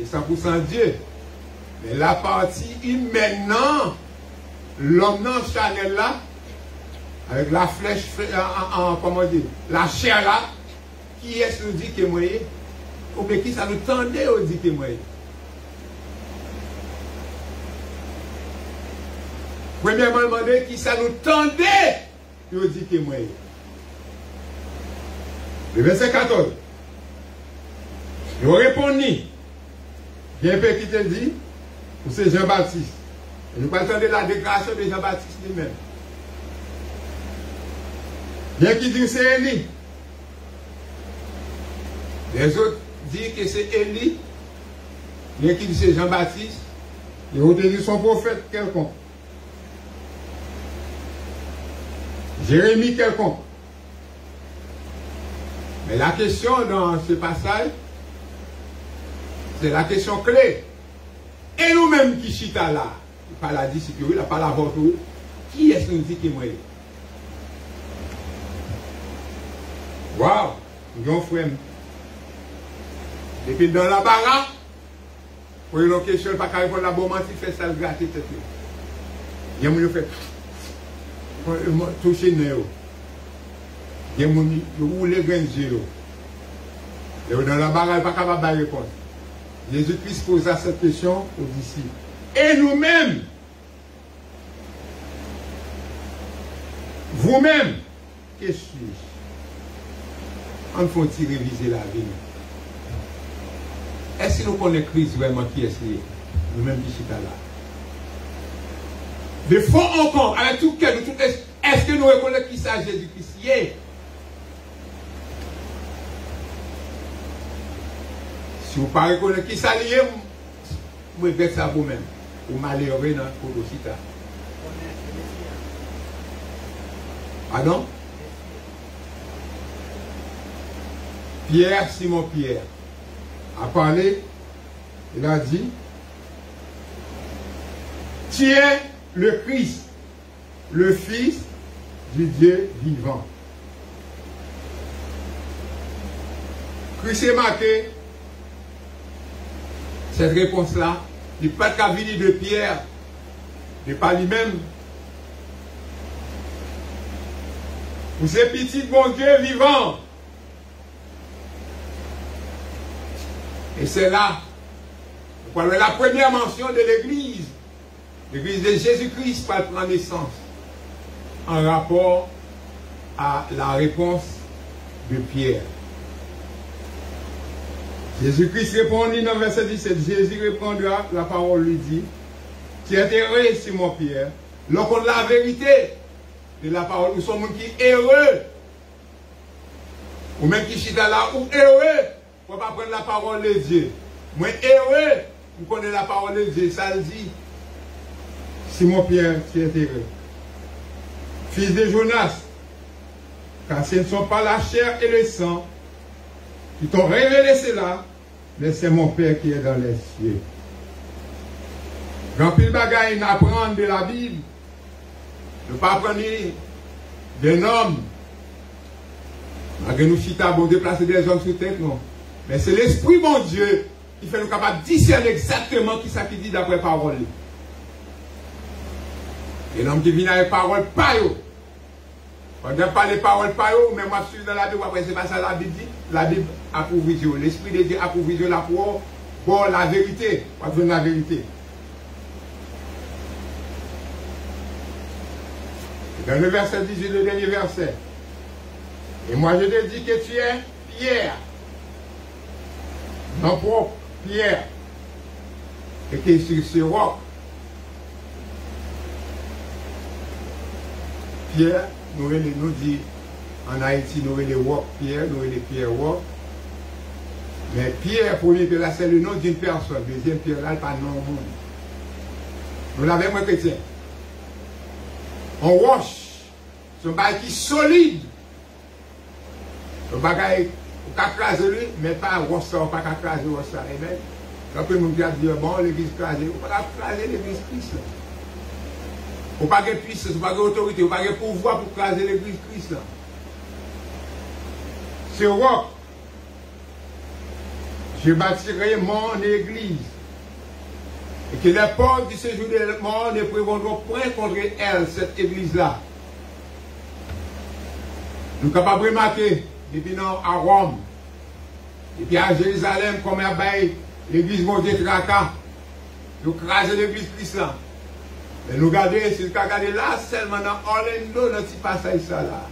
et 100% Dieu. Mais la partie maintenant, l'homme dans Chanel là, avec la flèche, comment dire, la chair là, qui est-ce nous dit que moi, ou bien qui ça nous tendait au dit que moi. Premièrement, demander qui ça nous tendait au dit que moi. Le verset 14. Il répond ni. Il y a un peu qui te dit, c'est Jean-Baptiste. Et nous pas attendre la déclaration de Jean-Baptiste lui-même. Il y a qui dit que c'est Élie. Les autres disent que c'est Élie. Il y a qui dit que c'est Jean-Baptiste. Et autres disent son prophète quelconque. Jérémie quelconque. Mais la question dans ce passage, c'est la question clé. Et nous-mêmes qui chita là, pas la discipline, il n'a pas la voix, qui est-ce qui nous dit qui est moi? Waouh! Nous avons frère. Et puis dans la baraque, pour une question, pas qu'à répondre la bonne mentille, fait ça le gratter tête. Il y a un fait toucher Néo. Il y a un qui roule les grains de Jélo. Et dans la baraque, il n'est pas capable de répondre. Jésus-Christ posa cette question aux disciples. Et nous-mêmes, vous-même, qu'est-ce que je suis? On faut réviser la vie. Est-ce que nous connaissons Christ vraiment qui est nous-mêmes qui sommes là? De fond en compte, avec tout cœur, est-ce que nous reconnaissons qui c'est Jésus-Christ? Si vous ne reconnaissez pas qui ça lié, vous faites ça vous-même. Vous malheureux dans le Kodosita. Pardon? Pierre, Simon Pierre, a parlé, il a dit, tu es le Christ, le Fils du Dieu vivant. Christ est marqué, cette réponse-là, il n'est pas qu'à venir de Pierre, il n'est pas lui-même. Vous êtes petit bon Dieu vivant. Et c'est là, la première mention de l'Église. L'Église de Jésus-Christ prend naissance en rapport à la réponse de Pierre. Jésus-Christ répondit dans le verset 17. Jésus répondra, la parole lui dit, tu es heureux, Simon Pierre, lorsqu'on a la vérité de la parole, nous sommes qui heureux, ou même qui chita là, ou heureux, pour ne pas prendre la parole de Dieu. Moi heureux, vous connaissez la parole de Dieu, ça le dit. Simon Pierre, tu es heureux. Fils de Jonas, car ce ne sont pas la chair et le sang qui t'ont révélé cela, mais c'est mon Père qui est dans les cieux. Grand pile bagaille n'apprendre de la Bible, ne pas apprendre d'un homme. Malgré nous chita, bon déplacer des hommes sous tête, non. Mais c'est l'Esprit, mon Dieu, qui fait nous capables de discerner exactement qui ça qui dit d'après parole. Et l'homme qui vient avec parole, pas yo. On ne pas les paroles, pas yo, mais moi je suis dans la Bible, après c'est pas ça la Bible dit. La Bible approuve l'Esprit de Dieu approuve la parole, pour la vérité, pour donner la vérité. Dans le verset 18, le dernier verset. Et moi je te dis que tu es Pierre. Non propre. pierre. Et qui est sur ce roc. Pierre, nous dit en Haïti, nous les rocs pierre, nous les pierres rocs. Mais Pierre, premier Pierre, là, c'est le nom d'une personne. Deuxième Pierre, là, pas nom monde. Nous l'avons, moi, chrétien. On roche. C'est un bagage qui est solide. Un bagage, on peut craser lui, mais pas roche ça, on peut pas craser roche ça. Amen. Après, nous disons, bon, l'église crasée, on ne peut pas craser l'église Christ. On ne peut pas de puissance, on ne peut pas d'autorité, on ne peut pas de pouvoir pour craser l'église Christ. C'est roc. Je bâtirai mon église. Et que les portes du séjour de mort ne prévaudront point contre elle, cette église-là. Nous sommes capables de remarquer, depuis à Rome, depuis à Jérusalem, comme à Baï, l'église Maudit Traka, nous crasons l'église Christ là. Et nous regardons, si nous regardons là, seulement dans Orlando, dans ce passage là.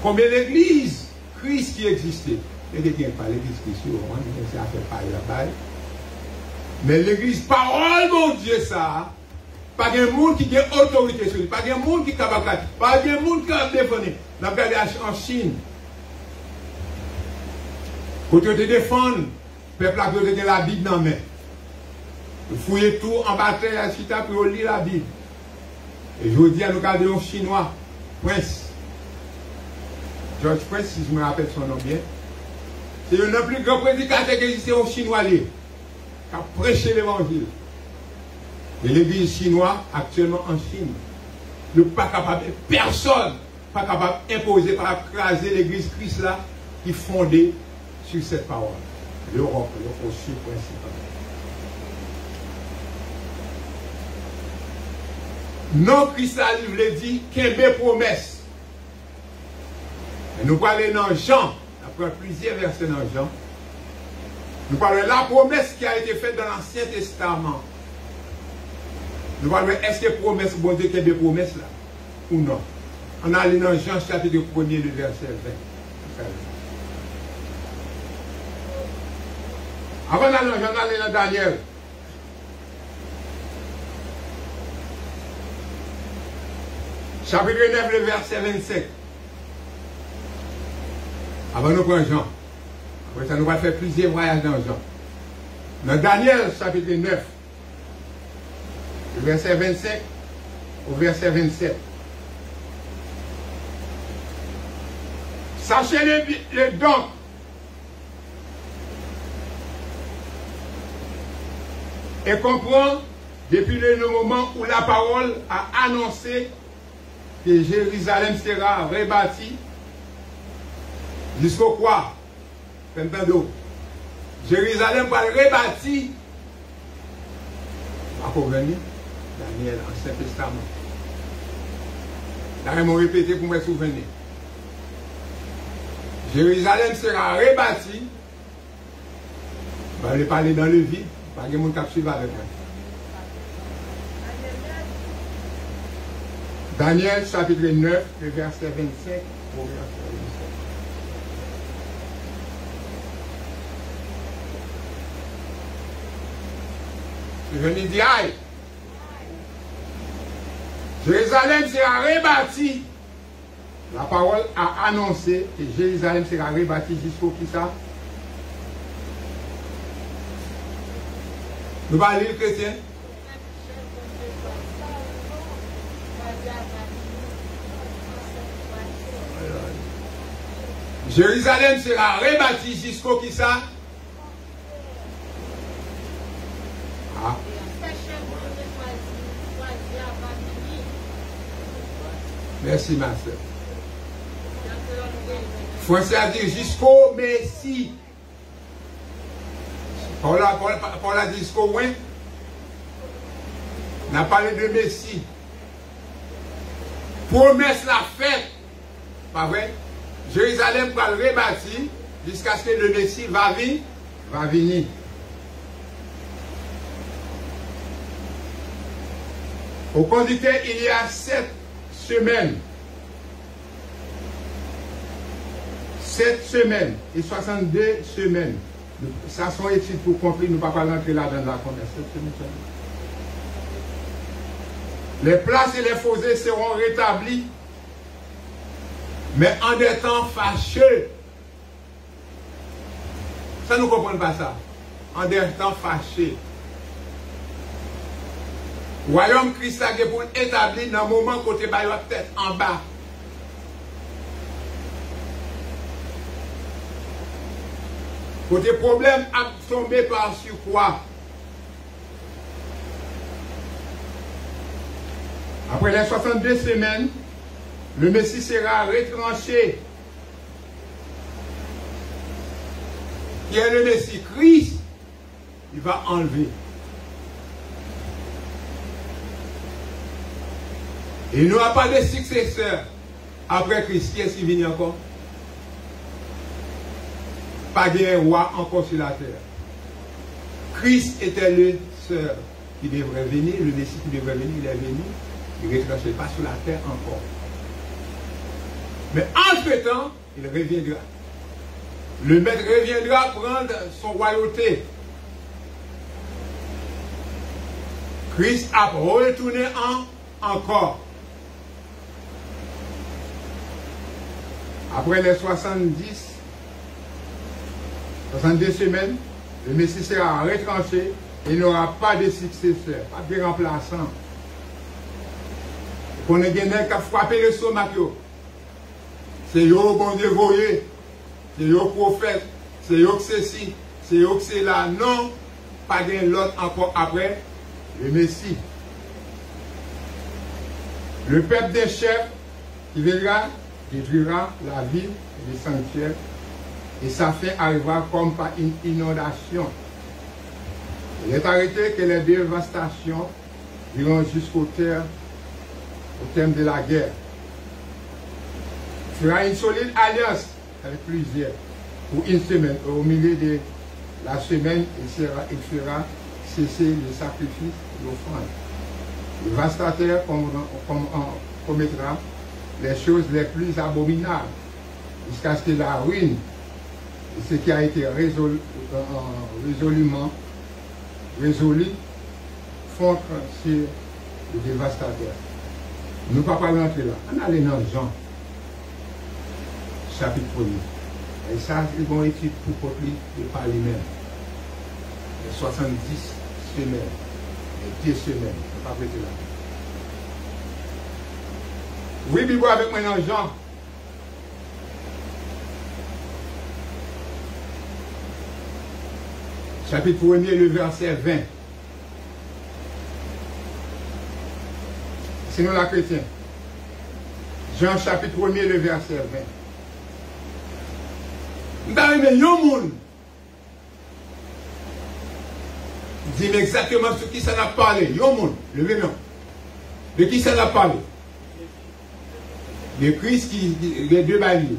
Combien d'églises Christ qui existait? Et de bien pas l'église Christ, ça fait pas là-bas. Mais l'église parole, mon Dieu, ça, pas de monde qui a autorité sur lui, pas de monde qui est capable de pas de monde qui a défendu. Nous avons regardé en Chine. Quand tu te défends, le peuple a besoin de la Bible dans la main. Vous fouillez tout en bataille à Chita pour lire la Bible. Et je vous dis à nous garder un Chinois, Prince. George Prince, si je me rappelle son nom bien. C'est le plus grand prédicateur qui existe au Chinois, qui a prêché l'évangile. Et l'église chinoise, actuellement en Chine, n'est pas capable, personne pas capable d'imposer, par écraser l'église Christ là, qui est fondée sur cette parole. L'Europe, aussi principalement. Non, Christ a dit qu'il y a des promesses. Et nous parlons dans Jean. Après plusieurs versets dans Jean, nous parlons de la promesse qui a été faite dans l'Ancien Testament. Nous parlons, est-ce que promesse, bon Dieu, qu'il y a des promesses là? Ou non? On a allé dans Jean chapitre 1er, le verset 20. Avant d'aller dans Jean, on allait dans Daniel. Chapitre 9, le verset 25. Avant nous prendre Jean. Après ça, nous allons faire plusieurs voyages dans Jean. Dans Daniel, chapitre 9, le verset 25 au verset 27. Sachez-le donc. Et comprends, depuis le moment où la parole a annoncé que Jérusalem sera rebâtie, jusqu'au quoi? Jérusalem va rebâtir. À quoi venir? Daniel, Ancien Testament. Là, ils m'ont répété pour me souvenir. Jérusalem sera rebâtie. Je vais parler dans le vide. Pas de monde qui suivre avec moi. Daniel, chapitre 9, le verset 25 au verset 27. Je lui dis, aïe, Jérusalem sera rebâtie. La parole a annoncé que Jérusalem sera rebâtie jusqu'au qui ça? Nous allons lire le chrétien. Jérusalem sera rebâtie jusqu'au qui ça? Ah. Merci, ma soeur. Français a dit jusqu'au Messie. Paul a dit jusqu'au loin. On a parlé de Messie. Promesse la fête. Pas vrai? Jérusalem va le rebâtir jusqu'à ce que le Messie va venir. Au conducteur, il y a 7 semaines. 7 semaines et 62 semaines. Ça sont études pour comprendre, nous ne pouvons pas rentrer là-dedans de la connaissance. Les places et les fossés seront rétablis, mais en des temps fâcheux. Ça, nous ne comprenons pas ça. En des temps fâcheux. Royaume Christ a pour établir dans le moment côté par la tête en bas. Côté problème a tombé par sur quoi? Après les 62 semaines, le Messie sera retranché. Qui est le Messie? Christ, il va enlever. Et il n'y aura pas de successeur après Christ. Qui est-ce qui vient encore? Pas de roi encore sur la terre. Christ était le seul qui devrait venir, le Messie qui devrait venir, il est venu. Il ne retranche pas sur la terre encore. Mais entre-temps, il reviendra. Le maître reviendra prendre son royauté. Christ a retourné encore. Après les 62 semaines, le Messie sera retranché et il n'y aura pas de successeur, pas de remplaçant. Qu'on ait gagné qu'à frapper le stomac. C'est yo bon Dieu voyé, c'est yo prophète, c'est yo que ceci, c'est yo que c'est là. Non, pas de l'autre encore après le Messie. Le peuple des chefs qui viendra détruira la ville et les sanctuaires et sa fin arrivera comme par une inondation. Il est arrêté que les dévastations iront jusqu'au terme de la guerre. Il fera une solide alliance avec plusieurs pour une semaine. Au milieu de la semaine, il fera cesser le sacrifice et l'offrande. Le vastateur commettra les choses les plus abominables jusqu'à ce que la ruine, ce qui a été résolu, fonde sur le dévastateur. Nous ne pouvons pas rentrer là. On allait dans Jean, chapitre 1er. Et ça, c'est une bonne étude pour copier par lui-même. Les 70 semaines, les 10 semaines. On ne peut pas prêter là. Oui, Bible avec moi dans Jean. Chapitre 1er, le verset 20. C'est nous la chrétien. Jean chapitre 1er, le verset 20. Nous avons un monde. Dis exactement sur qui ça n'a parlé. Yon monde, levez-moi. De qui ça n'a parlé? De Christ qui les deux baillis.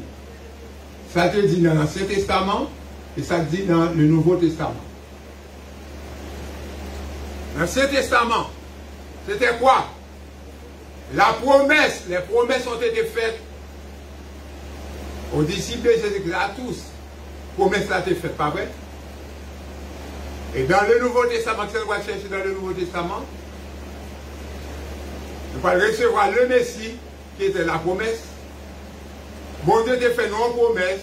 Ça te dit dans l'Ancien Testament et ça te dit dans le Nouveau Testament. L'Ancien Testament, c'était quoi? La promesse, les promesses ont été faites aux disciples de Jésus-Christ, à tous. Promesse a été faite, pas vrai? Et dans le Nouveau Testament, que on va chercher dans le Nouveau Testament, nous allons recevoir le Messie, qui était la promesse. Bon Dieu t'a fait non promesse,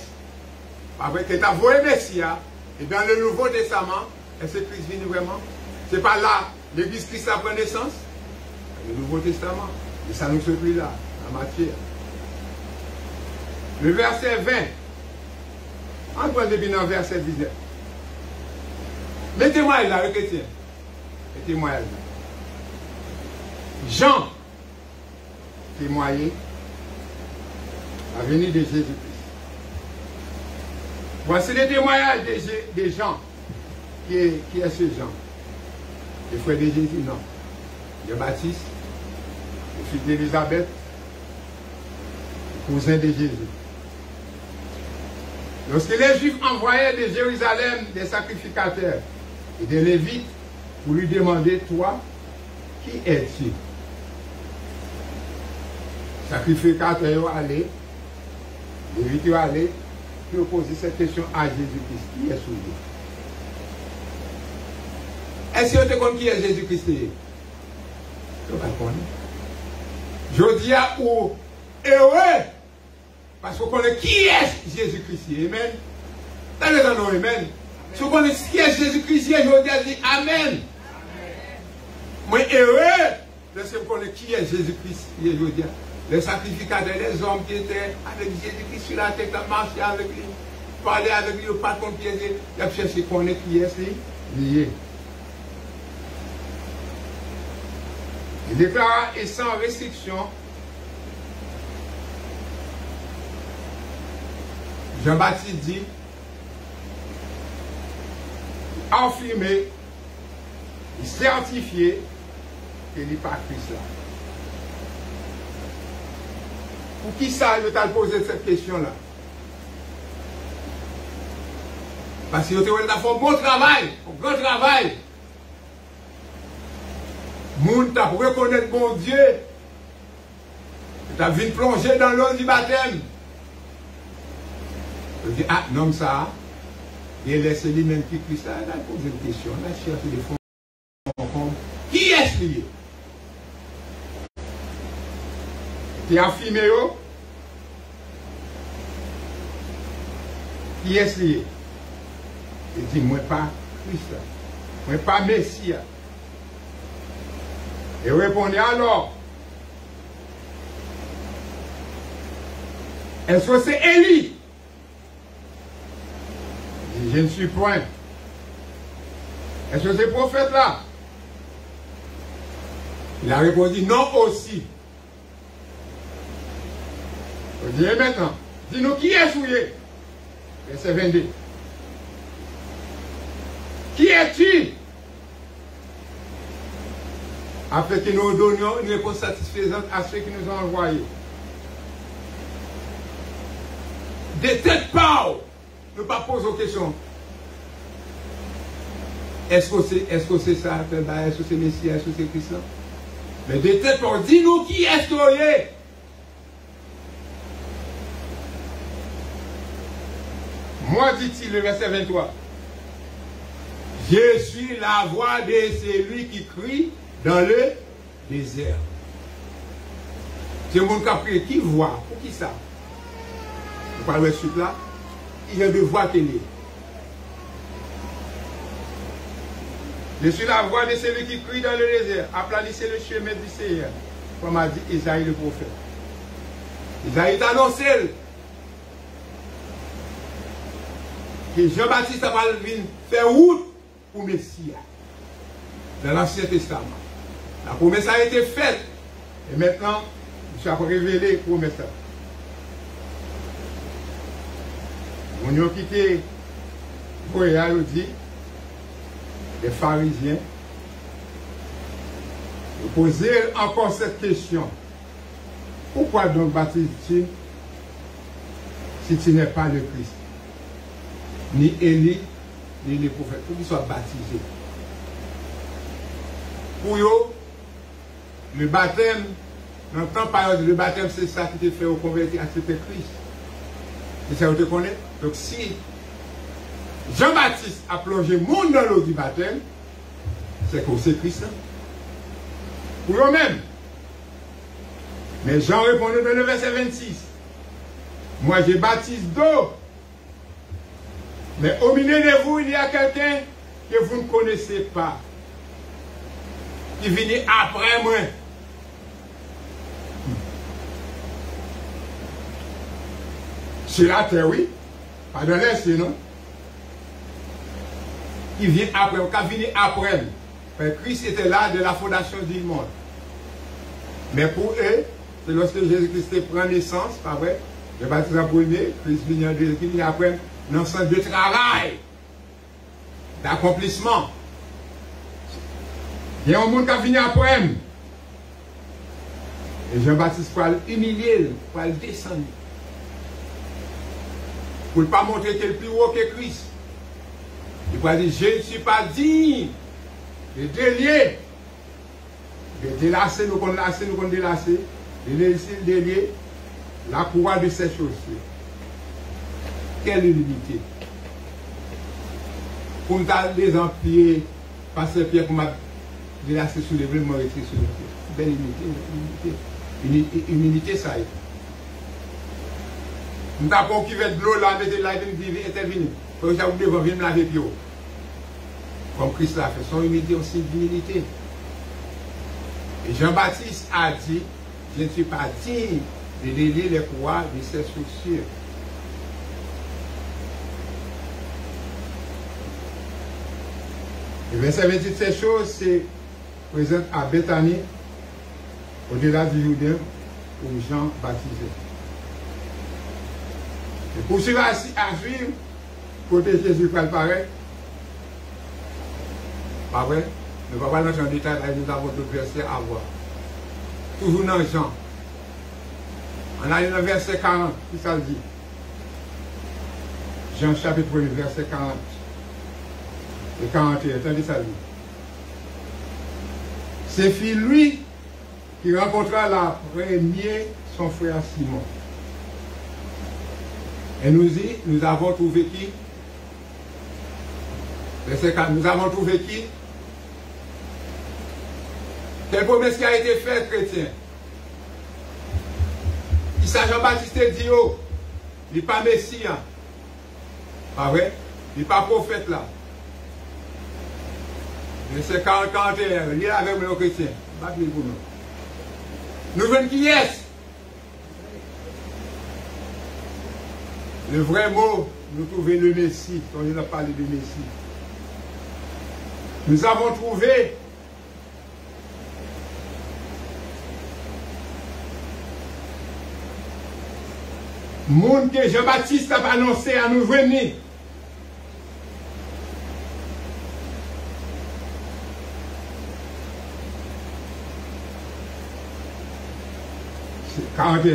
avec que tu as voulu le Messie, et dans le Nouveau Testament, est-ce que Christ vient vraiment? Ce n'est pas là, l'Église Christ a pris naissance, le Nouveau Testament. Et ça nous surprit là, en matière. Le verset 20, Antoine depuis dans le verset 19. Mettez-moi là, le chrétien. Mettez-moi là. Jean, témoigné la venue de Jésus-Christ. Voici le témoignage de Jean. Qui est ce Jean? Le frère de Jésus, non. De Baptiste, le fils d'Élisabeth, le cousin de Jésus. Lorsque les Juifs envoyaient de Jérusalem des sacrificateurs et des Lévites pour lui demander, toi, qui es-tu? Sacrificateurs allaient, Lévites allaient, puis poser cette question à Jésus-Christ. Qui est-ce? Est-ce que vous connaissez qui est Jésus-Christ? Vous ne connaissez pas. Je dis à vous, heureux, parce que vous connaissez qui est Jésus-Christ. Amen. T'as les gens, amen. Si vous connaissez qui est Jésus-Christ, je dis amen. Moi, heureux, lorsque vous connaissez qui est Jésus-Christ, je dis, les sacrificateurs, les hommes qui étaient avec Jésus-Christ sur la tête, marché avec lui, parler avec lui, pas contre qui est, il a cherché qu'on est qui est lié. Il déclara et sans restriction, Jean-Baptiste dit, affirmé, certifié qu'il n'est pas Christ là. Pour qui ça, je t'ai posé cette question-là? Parce que tu as fait un bon travail, un grand travail. Moun t'a pour reconnaître bon Dieu. Tu as vu plonger dans l'eau du baptême. Je dis, ah, non, ça. Et laissez lui-même qui Christ là. Il a posé une question. Il a cherché des fonds. Qui est-ce lié? Qui a affirmé qui est-ce lié? Il dit, moi pas Christ, moi pas Messie. Et répondez alors, est-ce que c'est Élie? Il dit, je ne suis point. Est-ce que c'est prophète là? Il a répondu, non aussi. Je dis, et maintenant, dis-nous qui est souillé? Verset 22. Qui es-tu? Afin que nous donnions une réponse satisfaisante à ceux qui nous ont envoyés. Des têtes pas, ne pas poser aux questions. Est-ce que c'est ça? Est-ce que c'est Messie? Est-ce que c'est Christ? Mais des têtes pas, dis-nous qui est-ce que est? Moi, dit-il, le verset 23, je suis la voix de celui qui crie dans le désert. C'est mon qui a prié, qui voit, pour qui ça? Vous parlez de suite là, il y a deux voix qui est. Je suis la voix de celui qui crie dans le désert, aplanissez le chemin du Seigneur, comme a dit Isaïe le prophète. Isaïe t'a annoncé que Jean-Baptiste a fait route pour Messie dans l'Ancien Testament. La promesse a été faite et maintenant, je suis révélé la promesse. On a quitté Voyage, dit les pharisiens, de poser encore cette question. Pourquoi donc baptises-tu si tu n'es pas le Christ? Ni Élie, ni les prophètes, pour qu'ils soient baptisés. Pour eux, le baptême, dans le temps période, le baptême, c'est ça qui te fait au convertir à Christ. Et ça, vous te connaissez? Donc si Jean-Baptiste a plongé le monde dans l'eau du baptême, c'est que c'est Christ. Pour eux-mêmes. Mais Jean répondait dans le verset 26. Moi, je baptise d'eau. Mais au milieu de vous, il y a quelqu'un que vous ne connaissez pas. Qui vient après moi. Sur la terre, oui. Pas dans l'est, non. Qui vient après, qui vient après. Christ était là de la fondation du monde. Mais pour eux, c'est lorsque Jésus-Christ prend naissance, pas vrai? Le baptême en premier, Christ vient en deuxième, qui vient après, dans le sens de travail, d'accomplissement. Il y a un monde qui vient après. Et Jean-Baptiste pour l'humilier, pour le descendre. Pour ne pas montrer qu'il est plus haut que Christ. Il va dire, je ne suis pas digne de délier, de délasser, nous qu'on délasser, de laisser délier la courroie de ces choses-ci. Quelle humilité. Pour nous les empirer Pasteur Pierre, pour m'a glacé sur les bras, m'a retiré sur le pied. Belle humilité, ça y est. Nous avons qui veut de l'eau là, mettez là, intervenir. Pour que vous devez venir laver pied. Comme Christ l'a fait, son humilité aussi d'humilité. Et Jean-Baptiste a dit, je ne suis pas digne de délier les poids de ses chaussures. Le verset 28, ces choses, c'est présent à Bethanie, au-delà du Jourdain, où Jean baptisé. Et pour suivre à suivre, côté Jésus va le paraître. Pas vrai? Ne va pas dans un détail, là, nous avons d'autres versets à voir. Toujours dans Jean. On a dans le verset 40, qui ça le dit? Jean chapitre 1, verset 40. Et 41, attendez ça dit. C'est lui qui rencontra la première son frère Simon. Et nous dit, nous avons trouvé qui? Verset 4, nous avons trouvé qui? Quelle promesse qui a été faite, chrétien? Il s'agit Jean-Baptiste dit, oh, il n'est pas Messie. Hein. Pas vrai? Il n'est pas prophète là. Verset 41, il est avec nos chrétiens. Nous venons qui est? Le vrai mot, nous trouvons le Messie. On a parlé de Messie. Nous avons trouvé monde que Jean-Baptiste a annoncé à nous venir.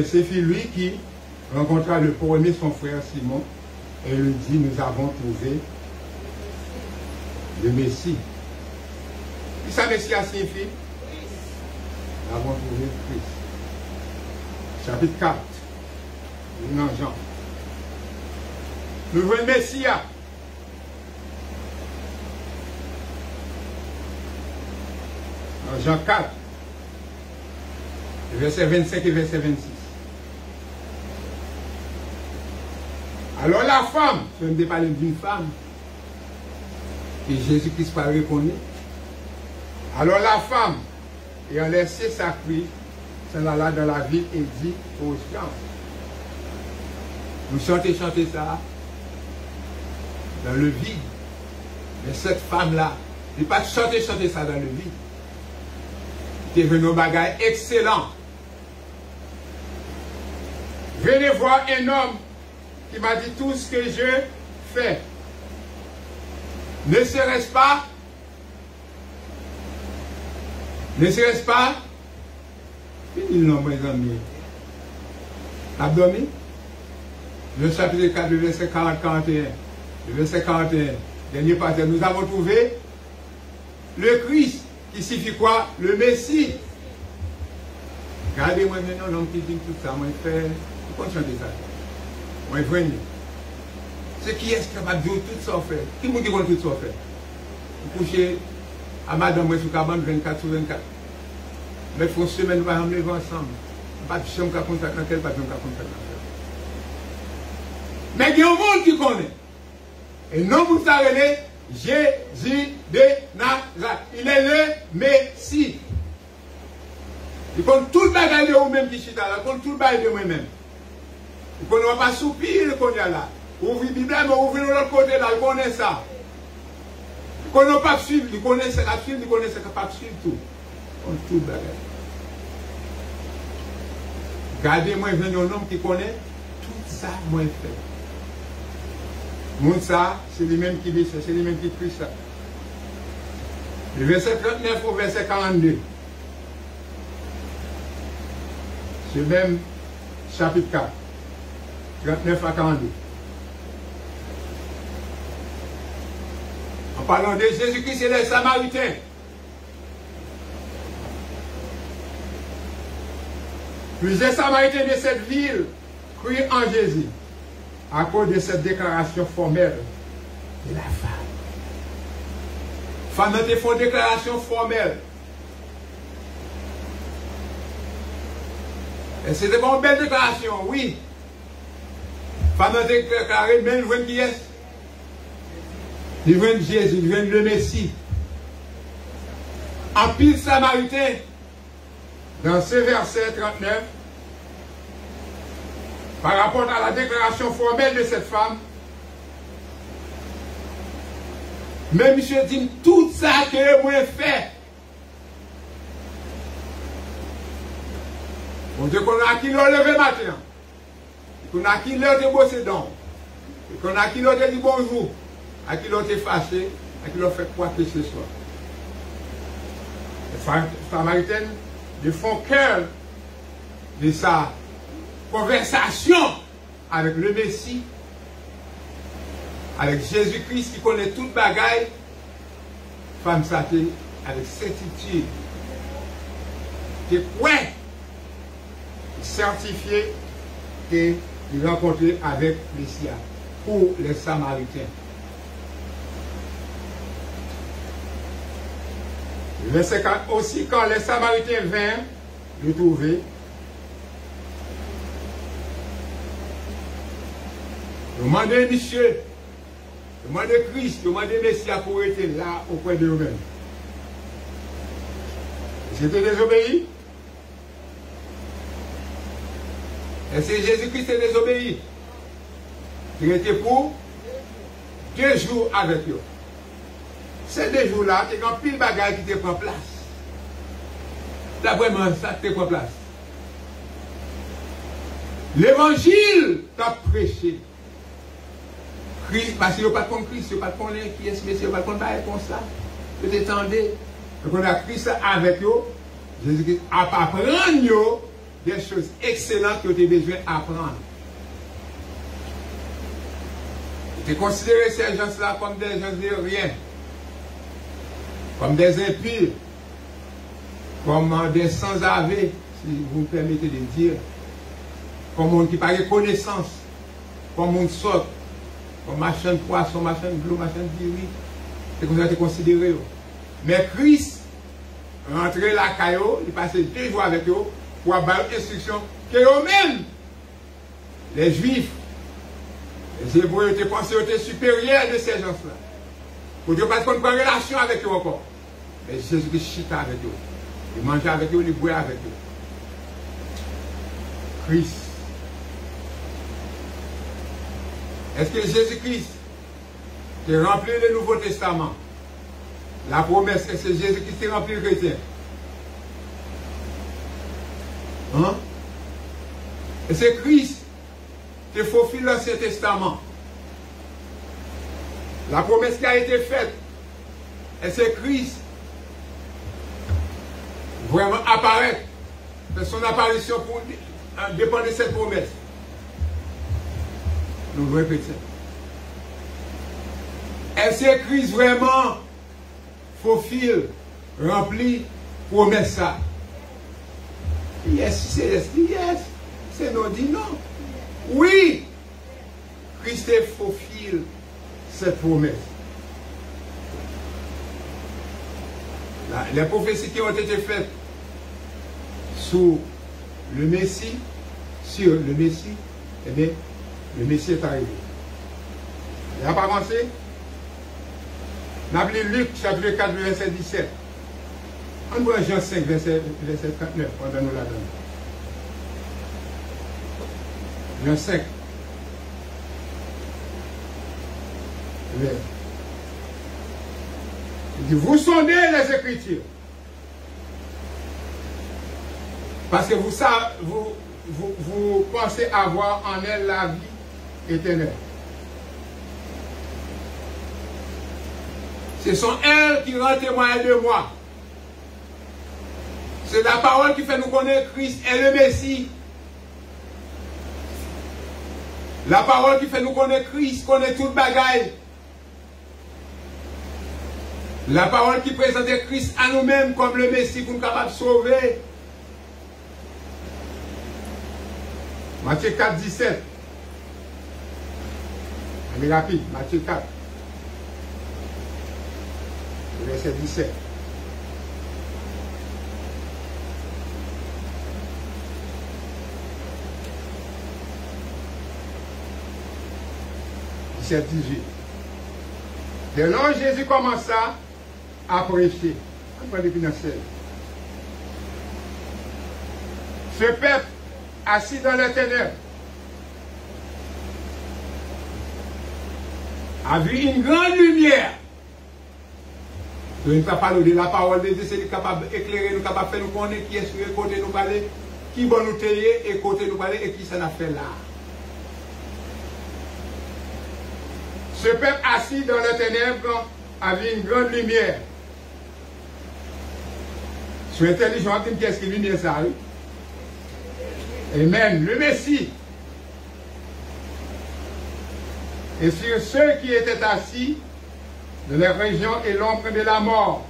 C'est lui qui rencontra le premier son frère Simon et lui dit, nous avons trouvé le Messie. Et ça, Messie a signifié? Nous avons trouvé Christ. Chapitre 4. Non, Jean. Nous voyons le Messie. Dans Jean 4. Verset 25 et verset 26. Alors la femme, je ne vais pas parler d'une femme, et Jésus-Christ pas reconnu. Alors la femme, ayant laissé sa pluie, s'en alla dans la ville et dit aux gens, nous chanter ça dans le vide. Mais cette femme-là, il n'est pas chanter ça dans le vide. C'est venu au bagage excellent. Venez voir un homme qui m'a dit tout ce que je fais. Ne serait-ce pas? Ne serait-ce pas? Fini non, mes amis. Abdomen? Le chapitre 4, le verset 40-41. Le verset 41. Dernier passage. Nous avons trouvé le Christ, qui signifie quoi? Le Messie. Regardez-moi maintenant l'homme qui dit tout ça. Moi, je fais. Pourquoi chanter ça? Moi, je veux. C'est qui est-ce qui va dire tout ça fait? Qui me dit qu'on tout ça fait? Vous couchez à madame, moi, sur cabane 24 sur 24. Mais il faut une semaine, nous allons lever ensemble. Pas de chambre qui contact dans quel pas de chambre qui contact dans quel. Mais il y a un monde qui connaît. Et non, vous savez, Jésus de Nazareth. Il est le Messie. Il compte tout le bagage de vous-même qui chita là. Il compte tout le bagage de moi-même. Il ne va pas soupir qu'on y a là. Ouvrez la Bible, mais ouvrez de l'autre côté là. Il connaît ça. Il ne connaît pas suivre. Il connaît ça. Il connaît ça. Il ne pas suivre tout. Il compte tout le bagage. Gardez-moi un homme qui connaît tout ça, moi fait. Mon ça, c'est lui-même qui dit ça, c'est lui-même qui prie ça. Le verset 39 au verset 42. Ce même chapitre 4. 39 à 42. En parlant de Jésus-Christ et les Samaritains. Plusieurs Samaritains de cette ville crurent en Jésus à cause de cette déclaration formelle de la femme. Femme te font déclaration formelle. Et c'était une belle déclaration, oui. Femme te déclaré, même il qui est. Il vient de Jésus, il vient de le Messie. En pile samaritain, dans ce verset 39, par rapport à la déclaration formelle de cette femme, mais monsieur dit tout ça que moi fait. On dit qu'on a qui l'a levé matin, qu'on a qui l'a bossé donc, qu'on a qui l'a dit bonjour, à qui l'a fâché, à qui l'a fait quoi que ce soit. Les Samaritaines de font cœur de sa conversation avec le Messie, avec Jésus-Christ qui connaît toute bagaille, femme saté avec certitude, qui est certifié et rencontré avec Messia pour les Samaritains. Verset 4, aussi quand les Samaritains vinrent le trouver, demandez monsieur, demandez Christ, demandez Messia pour être là auprès de eux-mêmes. C'était désobéi. Et c'est Jésus-Christ est désobéi. Il était pour 2 jours avec eux. Ces 2 jours-là, il y a un pile de bagages qui te prend place. Là, vraiment, ça te prend place. L'évangile t'a prêché. Christ, parce qu'il n'y a pas de Christ, il n'y a pas de connaître qui est ce Messie, il n'y a pas de connaître comme ça. Vous t'étendez. Donc on a Christ avec eux. Jésus-Christ a apprendre des choses excellentes que tu as besoin d'apprendre. Tu considères ces gens-là comme des gens de rien. Comme des impies, comme des sans-avés, si vous me permettez de dire, comme on qui n'a pas connaissance, comme on saute, comme machin de poisson, machin de bleu, machin de diri, c'est comme ça que tu considères. Mais Christ, rentré la caillou, il passait 2 jours avec eux pour avoir une instruction que eux-mêmes, les Juifs, les Hébreux, étaient pensés être supérieurs de ces gens-là. Pour Dieu, parce qu'on prend relation avec eux encore. Mais Jésus-Christ chita avec eux. Il mangeait avec eux, il boit avec eux. Christ. Est-ce que Jésus-Christ qui remplit le Nouveau Testament? La promesse, est-ce que c'est Jésus-Christ qui remplit le chrétien? Hein? Et c'est Christ qui faufile l'Ancien Testament. La promesse qui a été faite, et c'est Christ vraiment apparaître, fait son apparition pour dépendre de cette promesse. Nous voyons chrétiens. Et c'est Christ vraiment faufile, rempli, promesse ça. Yes, c'est yes. C'est non dit non. Oui, Christ est faufile cette promesse. Les prophéties qui ont été faites sur le Messie, eh bien, le Messie est arrivé. Il n'a pas avancé. On a appelé Luc, chapitre 4, verset 17. On voit Jean 5, verset 39, pendant nous la donne. Jean 5. Il dit, vous sondez les Écritures. Parce que vous pensez avoir en elles la vie éternelle. Ce sont elles qui rendent témoin de moi. C'est la parole qui fait nous connaître Christ et le Messie. La parole qui fait nous connaître Christ, connaît toute bagaille. La parole qui présentait Christ à nous-mêmes comme le Messie pour nous capables de sauver. Matthieu 4, 17. Allez rapide, Matthieu 4. verset 17. Verset 18. Dès lors, Jésus commença à prêcher. Ce peuple assis dans les ténèbres a vu une grande lumière. Nous ne pouvons pas parler de la parole de Dieu, c'est capable d'éclairer, nous capable de faire nous connaître qui est sur le côté nous parler, qui va nous tailler et côté nous parler et qui ça n'a fait là. Ce peuple assis dans les ténèbres a vu une grande lumière. Je suis intelligent, qu'est-ce qui est lumière ça? Amen. Le Messie. Et sur ceux qui étaient assis dans les régions et l'ombre de la mort,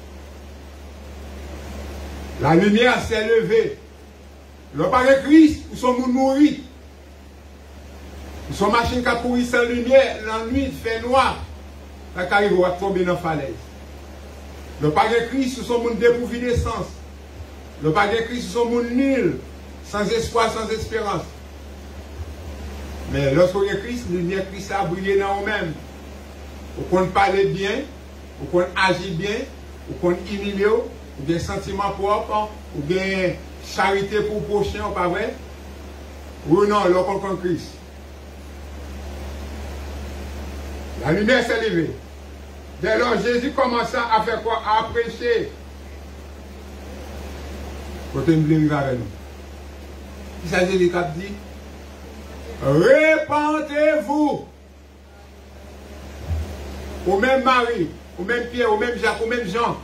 la lumière s'est levée. Le Père de Christ, où sont nous mourir? Nous sommes machines qui a pourri sans lumière, la nuit il fait noir, la carrière va tomber dans la falaise. Le Père de Christ, nous sommes dépourvus d'essence. Le Père de Christ, nous sommes nuls, sans espoir, sans espérance. Mais lorsqu'on est Christ, la lumière de Christ a brillé dans nous-mêmes. Ou qu'on parle bien, ou qu'on agit bien, ou qu'on humilie, ou bien sentiment propre, ou bien charité pour prochain, ou pas vrai? Ou non, lorsqu'on compte Christ. La lumière s'est levée. Dès lors, Jésus commença à faire quoi? À prêcher. Côté nous avec nous. Qui s'agit de cap dit? Répentez-vous. Au même Marie, au même Pierre, au même Jacques, au même Jean,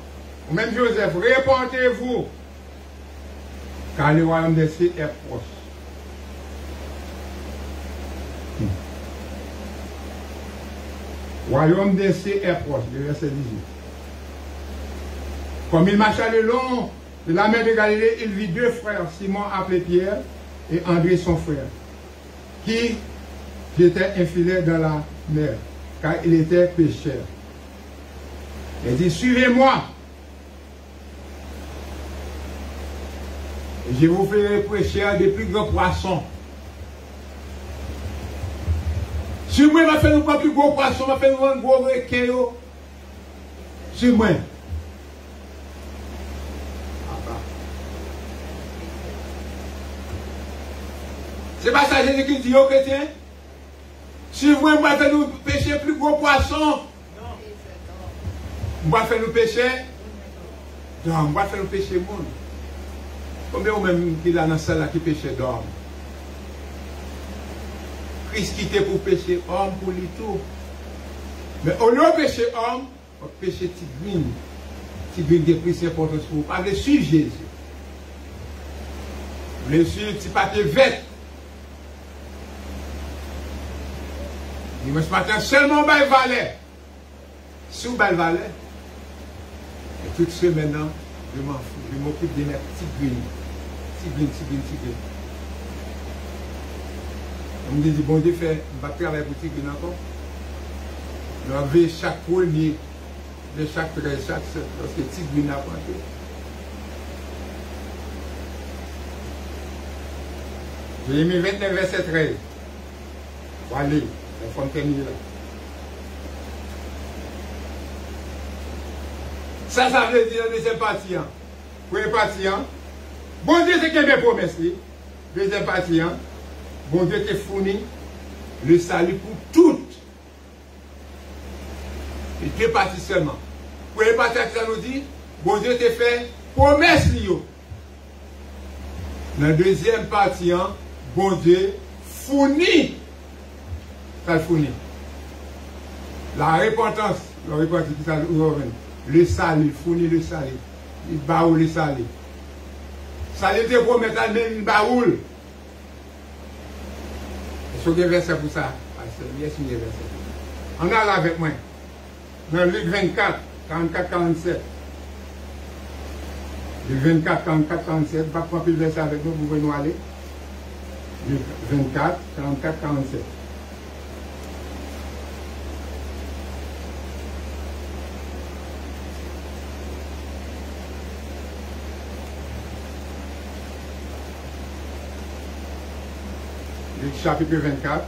au même Joseph, répentez-vous. Car le royaume des cieux est proche. Royaume des cieux est proche, le verset 18. Comme il marcha le long de la mer de Galilée, il vit deux frères, Simon appelé Pierre et André son frère, qui étaient infilés dans la mer, car il était pécheur. Il dit, suivez-moi, et je vous ferai prêcher des plus grands poissons. Si moi, je vais faire un plus gros poisson, je vais faire un gros requin. Si moi. C'est pas ça Jésus qui dit aux chrétiens. Si moi, je vais faire nous pêcher plus gros poisson. Je vais faire nous pêcher. Non, je vais faire nous pêcher le monde. Combien de même qui est dans la salle qui pêche d'homme? Christ qui était pour pécher homme pour lui tout. Mais au lieu de pécher homme, on pécher Tigrine. Tigrine qui a pris ses importance pour vous. Pas de suivre Jésus. Mais suivre petit papier vête. Dimanche matin, seulement bal valet. Sous bal valet. Et toute semaine maintenant, je m'en fous. Je m'occupe de mes Tigrine. Tigrine. On me dit, bon Dieu, fait, on va travailler pour Tigrine encore. On va ver chaque premier, de chaque 13, chaque 7, parce que Tigrine a pointé. J'ai mis 29, verset 13. Voilà, la fontaine là. Ça veut dire la deuxième partie. Première partie, bon Dieu, c'est qu'il y a des promesses. Deuxième partie, bon Dieu t'a fourni le salut pour toutes. Et deux parties seulement. Première partie, ça nous dit, bon Dieu t'a fait promesse. Dans la deuxième partie, bon Dieu fournit. Ça le fournit. La repentance, le salut, fournit le salut. Il baoule le salut. Salut te promet même il baoule. Est-ce qu'il y a un verset pour ça? Yes, il y a un verset. On a là avec moi. Dans Luc 24, 44, 47. Luc 24, 44, 47. Pas prendre plus de verset avec nous, vous pouvez nous aller. Luc 24, 44, 47. Luc chapitre 24,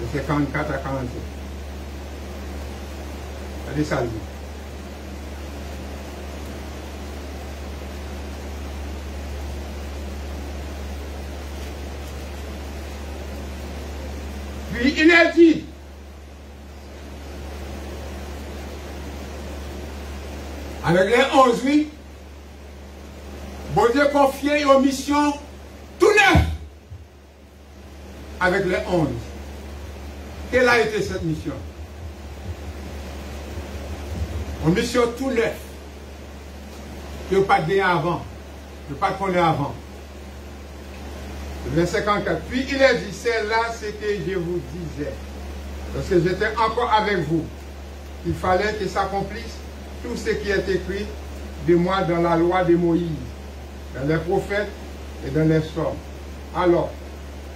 verset 44 à 47. Allez, ça le dit. Puis il a dit, avec les 11, oui, bon Dieu confié aux missions tout neuf avec les 11. Quelle a été cette mission? Une mission tout neuf. Que pas de avant, que pas de connaître avant. Le verset 54. Puis il a dit, c'est là ce que je vous disais. Parce que j'étais encore avec vous. Il fallait que s'accomplisse tout ce qui est écrit de moi dans la loi de Moïse, dans les prophètes et dans les psaumes. Alors,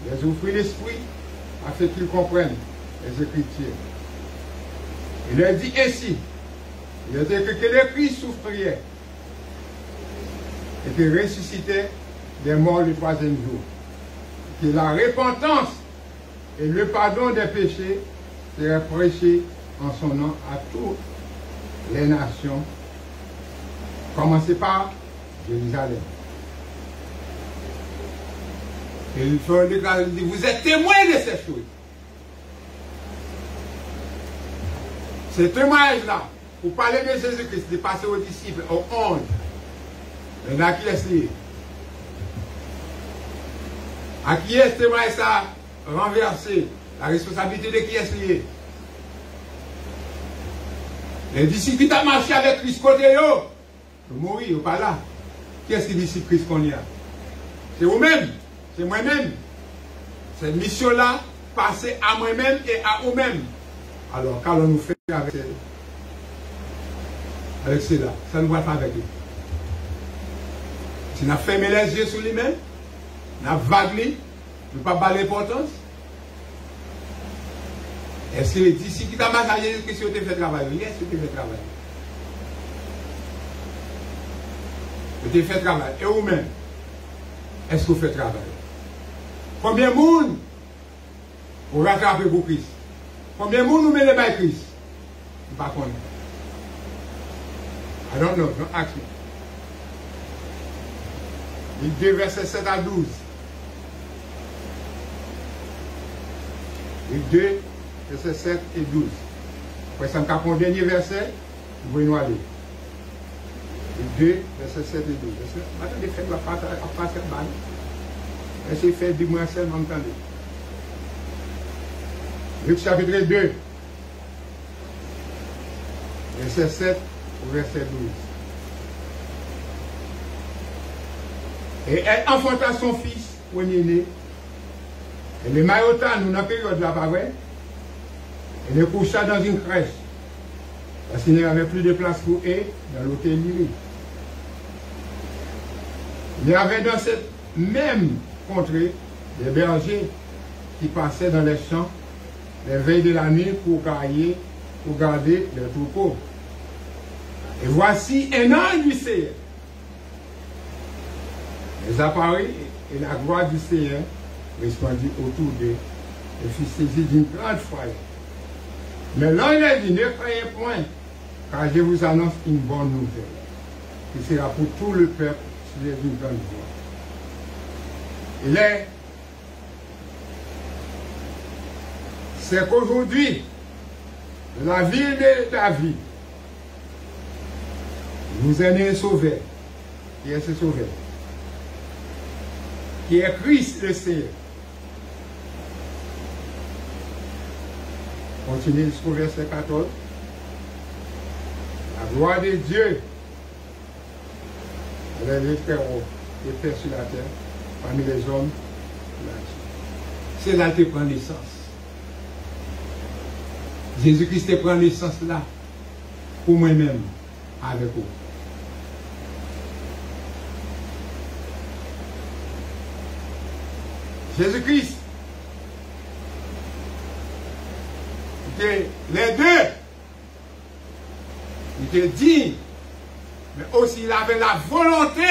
les ouvrit l'esprit afin qu'ils comprennent les Écritures. Il a dit ainsi, il a dit que le Christ souffrirait et qu'il ressuscitait des morts le troisième jour. Que la repentance et le pardon des péchés seraient prêchés en son nom à toutes les nations, commencez par Jérusalem. Et il faut dire, vous êtes témoins de ces choses. Ces témoignages-là, pour parler de Jésus-Christ, de passer aux disciples, aux 11, il y en a qui est lié. À qui est ce témoignage ça renversé? La responsabilité de qui est lié? Les disciples qui ont marché avec Christ côté yo, mourir, ou pas là. Qui est-ce qui disciple Christ qu'on y a? C'est vous-même, c'est moi-même. Cette mission-là, passée à moi-même et à vous-même. Alors, qu'allons-nous faire avec cela? Ça nous va faire avec eux. Si nous fermons les yeux sur lui-même, nous vagué, nous ne pas pas l'importance. Est-ce que les disciples qui ont marché à Jésus-Christ ont fait travail? Oui, est-ce qu'ils ont fait travail? Ils ont fait travail. Et vous-même, est-ce que vous faites travail? Combien de monde vous rattrapez pour Christ? Combien de monde nous mettez par Christ? Je ne sais pas connaître. I don't know, don't ask me. Il dit verset 7 à 12. Il dit verset 7 et 12. Après ça, on a un dernier verset, vous voyez nous aller. Il dit verset 7 et 12. Attendez, faites la passe cette balle. Essayez de faire du moins seulement, entendez. Luc chapitre 2, verset 7 au verset 12. Et elle enfanta son fils, premier-né. Elle est maillota, nous, dans la période là, pas vrai? Elle est coucha dans une crèche. Parce qu'il n'y avait plus de place pour elle dans l'hôtellerie. Il y avait dans cette même contrée des bergers qui passaient dans les champs les veilles de la nuit pour garder les troupeaux. Et voici un ange du Seigneur. Les apparut et la gloire du Seigneur répandit autour d'eux et fut saisi d'une grande frayeur. Mais l'ange a dit, ne craignez point, car je vous annonce une bonne nouvelle, qui sera pour tout le peuple sujet d'une grande gloire. C'est qu'aujourd'hui, la ville de David vous est né un sauveur. Qui est ce sauveur? Qui est Christ le Seigneur. Continuez jusqu'au verset 14. La gloire de Dieu, elle est l'Éternel, le Père sur la terre, parmi les hommes. C'est là que prend naissance. Jésus-Christ prend naissance là, pour moi-même, avec vous. Jésus-Christ, les deux, il était digne, mais aussi il avait la volonté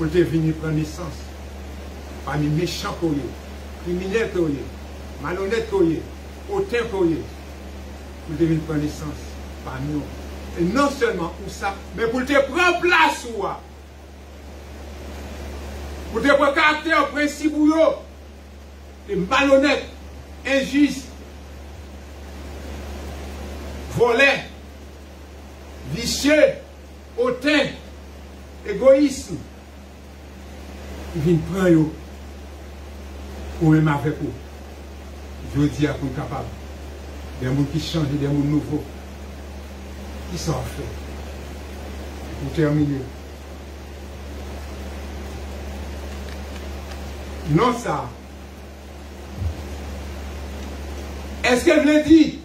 pour te venir prendre naissance. Parmi méchants pour eux, criminels pour eux, malhonnêtes pour eux, hautains pour eux, pour te venir prendre naissance parmi nous. Et non seulement pour ça, mais pour te prendre place. Pour te prendre caractère, principe, et malhonnête, injuste, volé, vicieux, hautain, égoïsme. Il vient prendre eux pour même avec eux. Je dis à vous capable. Des gens qui changent, des gens nouveaux. Qui sont faits. Pour terminer. Non ça. Est-ce qu'elle veut dire,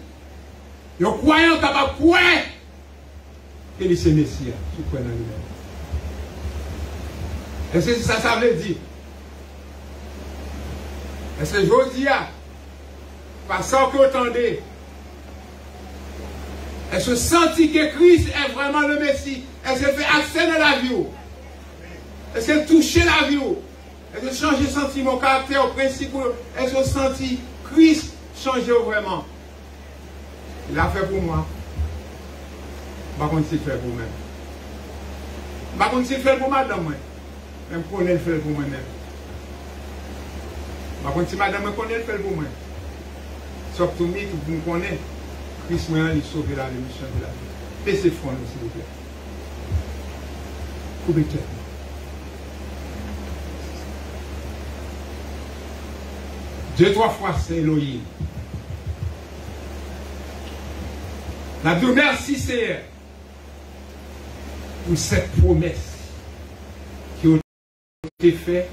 les croyants capables de croire que c'est le Messie, qui croit dans lui-même. Est-ce que ça veut dire? Est-ce que je dis, par ça que vous entendez, est-ce que senti que Christ est vraiment le Messie? Est-ce que fait accès dans la vie? Est-ce que toucher la vie? Est-ce que changer sentiment, caractère, principe? Est-ce que senti Christ changer vraiment? Il a fait pour moi. Par contre, il fait pour moi-même. Par contre, il fait pour madame, moi. Même qu'on le fait pour moi-même. Par contre, si madame me connaît, elle fait pour moi. Sauf que vous me connaissez, Christ m'a sauvé la rémission de la vie. Baissez front, s'il vous plaît. Coupez-le. Deux, trois fois, c'est Elohim. La Dieu merci, Seigneur, pour cette promesse qui a été faite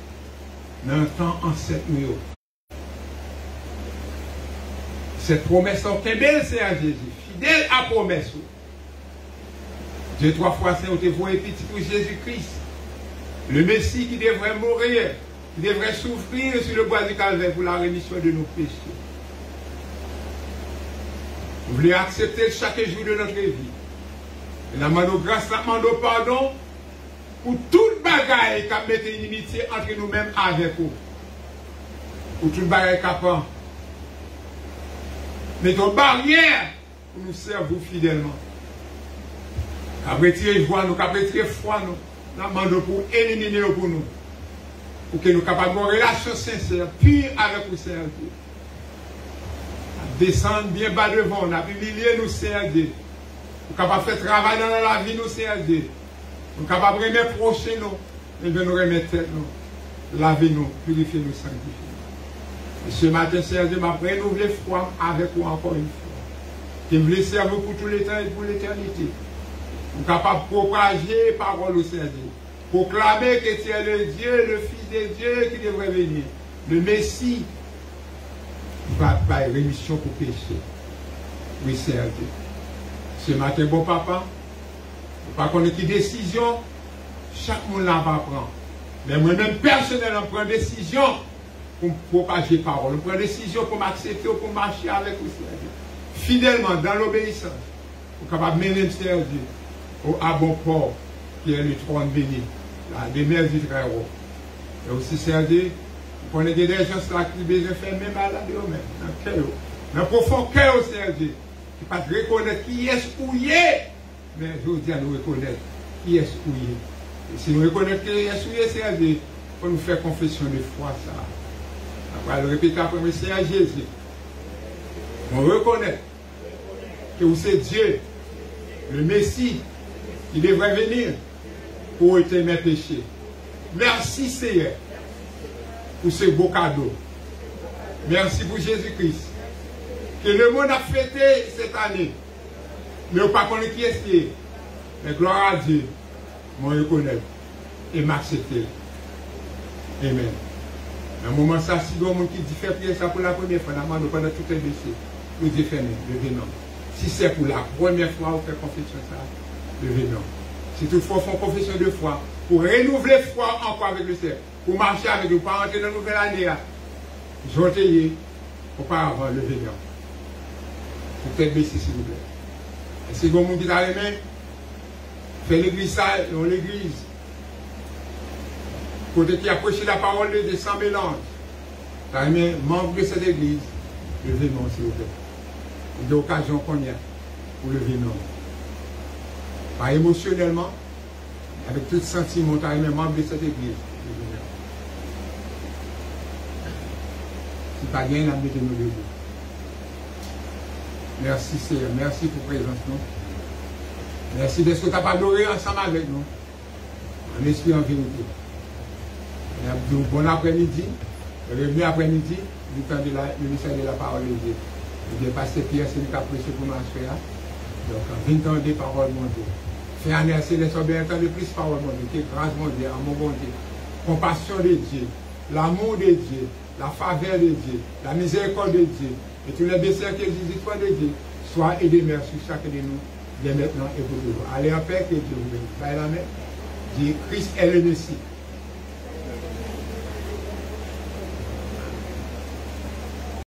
dans le temps ancêtre. Cette promesse est belle, Seigneur Jésus, fidèle à la promesse. Deux, trois fois, Seigneur, te voit petit pour Jésus-Christ, le Messie qui devrait mourir, qui devrait souffrir sur le bois du Calvaire pour la rémission de nos péchés. Vous voulez accepter chaque jour de notre vie. Et la demande grâce, la demande pardon pour toute bagaille qui mette une inimitié entre nous-mêmes avec vous. Pour toute bagaille qui prend. Mettons barrière pour nous servir fidèlement. Après tirer foi, nous après tirer foi, nous. La demande pour éliminer pour nous. Pour que nous soyons capables d'avoir une relation sincère, pure avec vous, Seigneur Dieu. Descendre bien bas devant, on a humilié nous, Seigneur Dieu. Nous sommes capables de faire travail dans la vie, nous, Seigneur Dieu. Nous sommes capables de remettre prochain nous, et de nous remettre tête, nous. Laver-nous, purifier-nous, sanctifier. Et ce matin, Seigneur Dieu, m'a renouvelé foi avec vous encore une fois. Qui me laisse servir pour tout le temps et pour l'éternité. Nous sommes capables de propager la parole au Seigneur Dieu. Proclamer que tu es le Dieu, le Fils de Dieu qui devrait venir. Le Messie. Pas rémission pour pécher. Oui, Seigneur Dieu. Ce matin, bon papa, pas qu'on ait qui décision, chaque monde là va prendre. Mais moi-même, personnellement, je prends décision pour propager la parole. Je prends décision pour m'accepter, pour marcher avec vous, Seigneur Dieu. Fidèlement, dans l'obéissance, pour capable mener le Seigneur Dieu au bon port, qui est le trône béni, la demeure du très haut. Et aussi, Seigneur Dieu, on a des gens qui ont besoin de faire même malade eux-mêmes, dans le profond cœur, Seigneur Dieu, qui ne peut pas reconnaître qui est souillé, mais je veux dire, nous reconnaître qui est souillé. Et si nous reconnaissons qui est souillé, Seigneur Dieu, il faut nous faire confession de foi, ça. Après, le répéter après le Seigneur Jésus. On reconnaît que vous c'est Dieu, le Messie, qui devrait venir pour ôter mes péchés. Merci, Seigneur, pour ce beau cadeau. Merci pour Jésus-Christ. Que le monde a fêté cette année. Mais on ne pas connaître qui est. Mais gloire à Dieu. Moi, je connais. Et m'accepter. Amen. Dans un moment, ça, si il y a qui dit faire prier ça pour la première fois, nous pendant tout est baissé. Nous disons fermé, levez non. Si c'est pour la première fois, vous faites confession ça, levez non. Si toutefois, vous faites confession de foi, pour renouveler foi encore avec le Seigneur, pour marcher avec nous, pour rentrer dans la nouvelle année, j'entends auparavant, levez non. Vous faites baisser, s'il vous plaît. Et si vous qui a les mains, faites l'église ça, dans l'église. côté qui a prêché la parole de Dieu sans mélange. Car même membre de cette église, levez non, s'il vous plaît. Il y a l'occasion qu'on y a pour lever non. Pas émotionnellement, avec tout sentiment, car même membre de cette église, levez non. Si pas bien, mettez-nous debout. Merci Seigneur, merci pour la présence nous. Merci de ce que tu as adoré ensemble avec nous. En esprit, en vérité. Bon après-midi, revenu après-midi, du temps de la ministère de la parole de Dieu. Le pasteur Pierre, c'est lui qui a prêché pour ma frère. Donc, 20 ans de parole, mon Dieu. Fais un merci de bien entendre plus parole, mon Dieu. Que grâce, mon Dieu, amour, mon Dieu. Compassion de Dieu, l'amour de Dieu, la faveur de Dieu, la miséricorde de Dieu, et tous les blessés qui existent de Dieu, soient aidés, merci chacun de nous, dès maintenant et pour toujours. Allez en paix, que Dieu vous bénisse. Bye la main. Dit Christ est le Messie.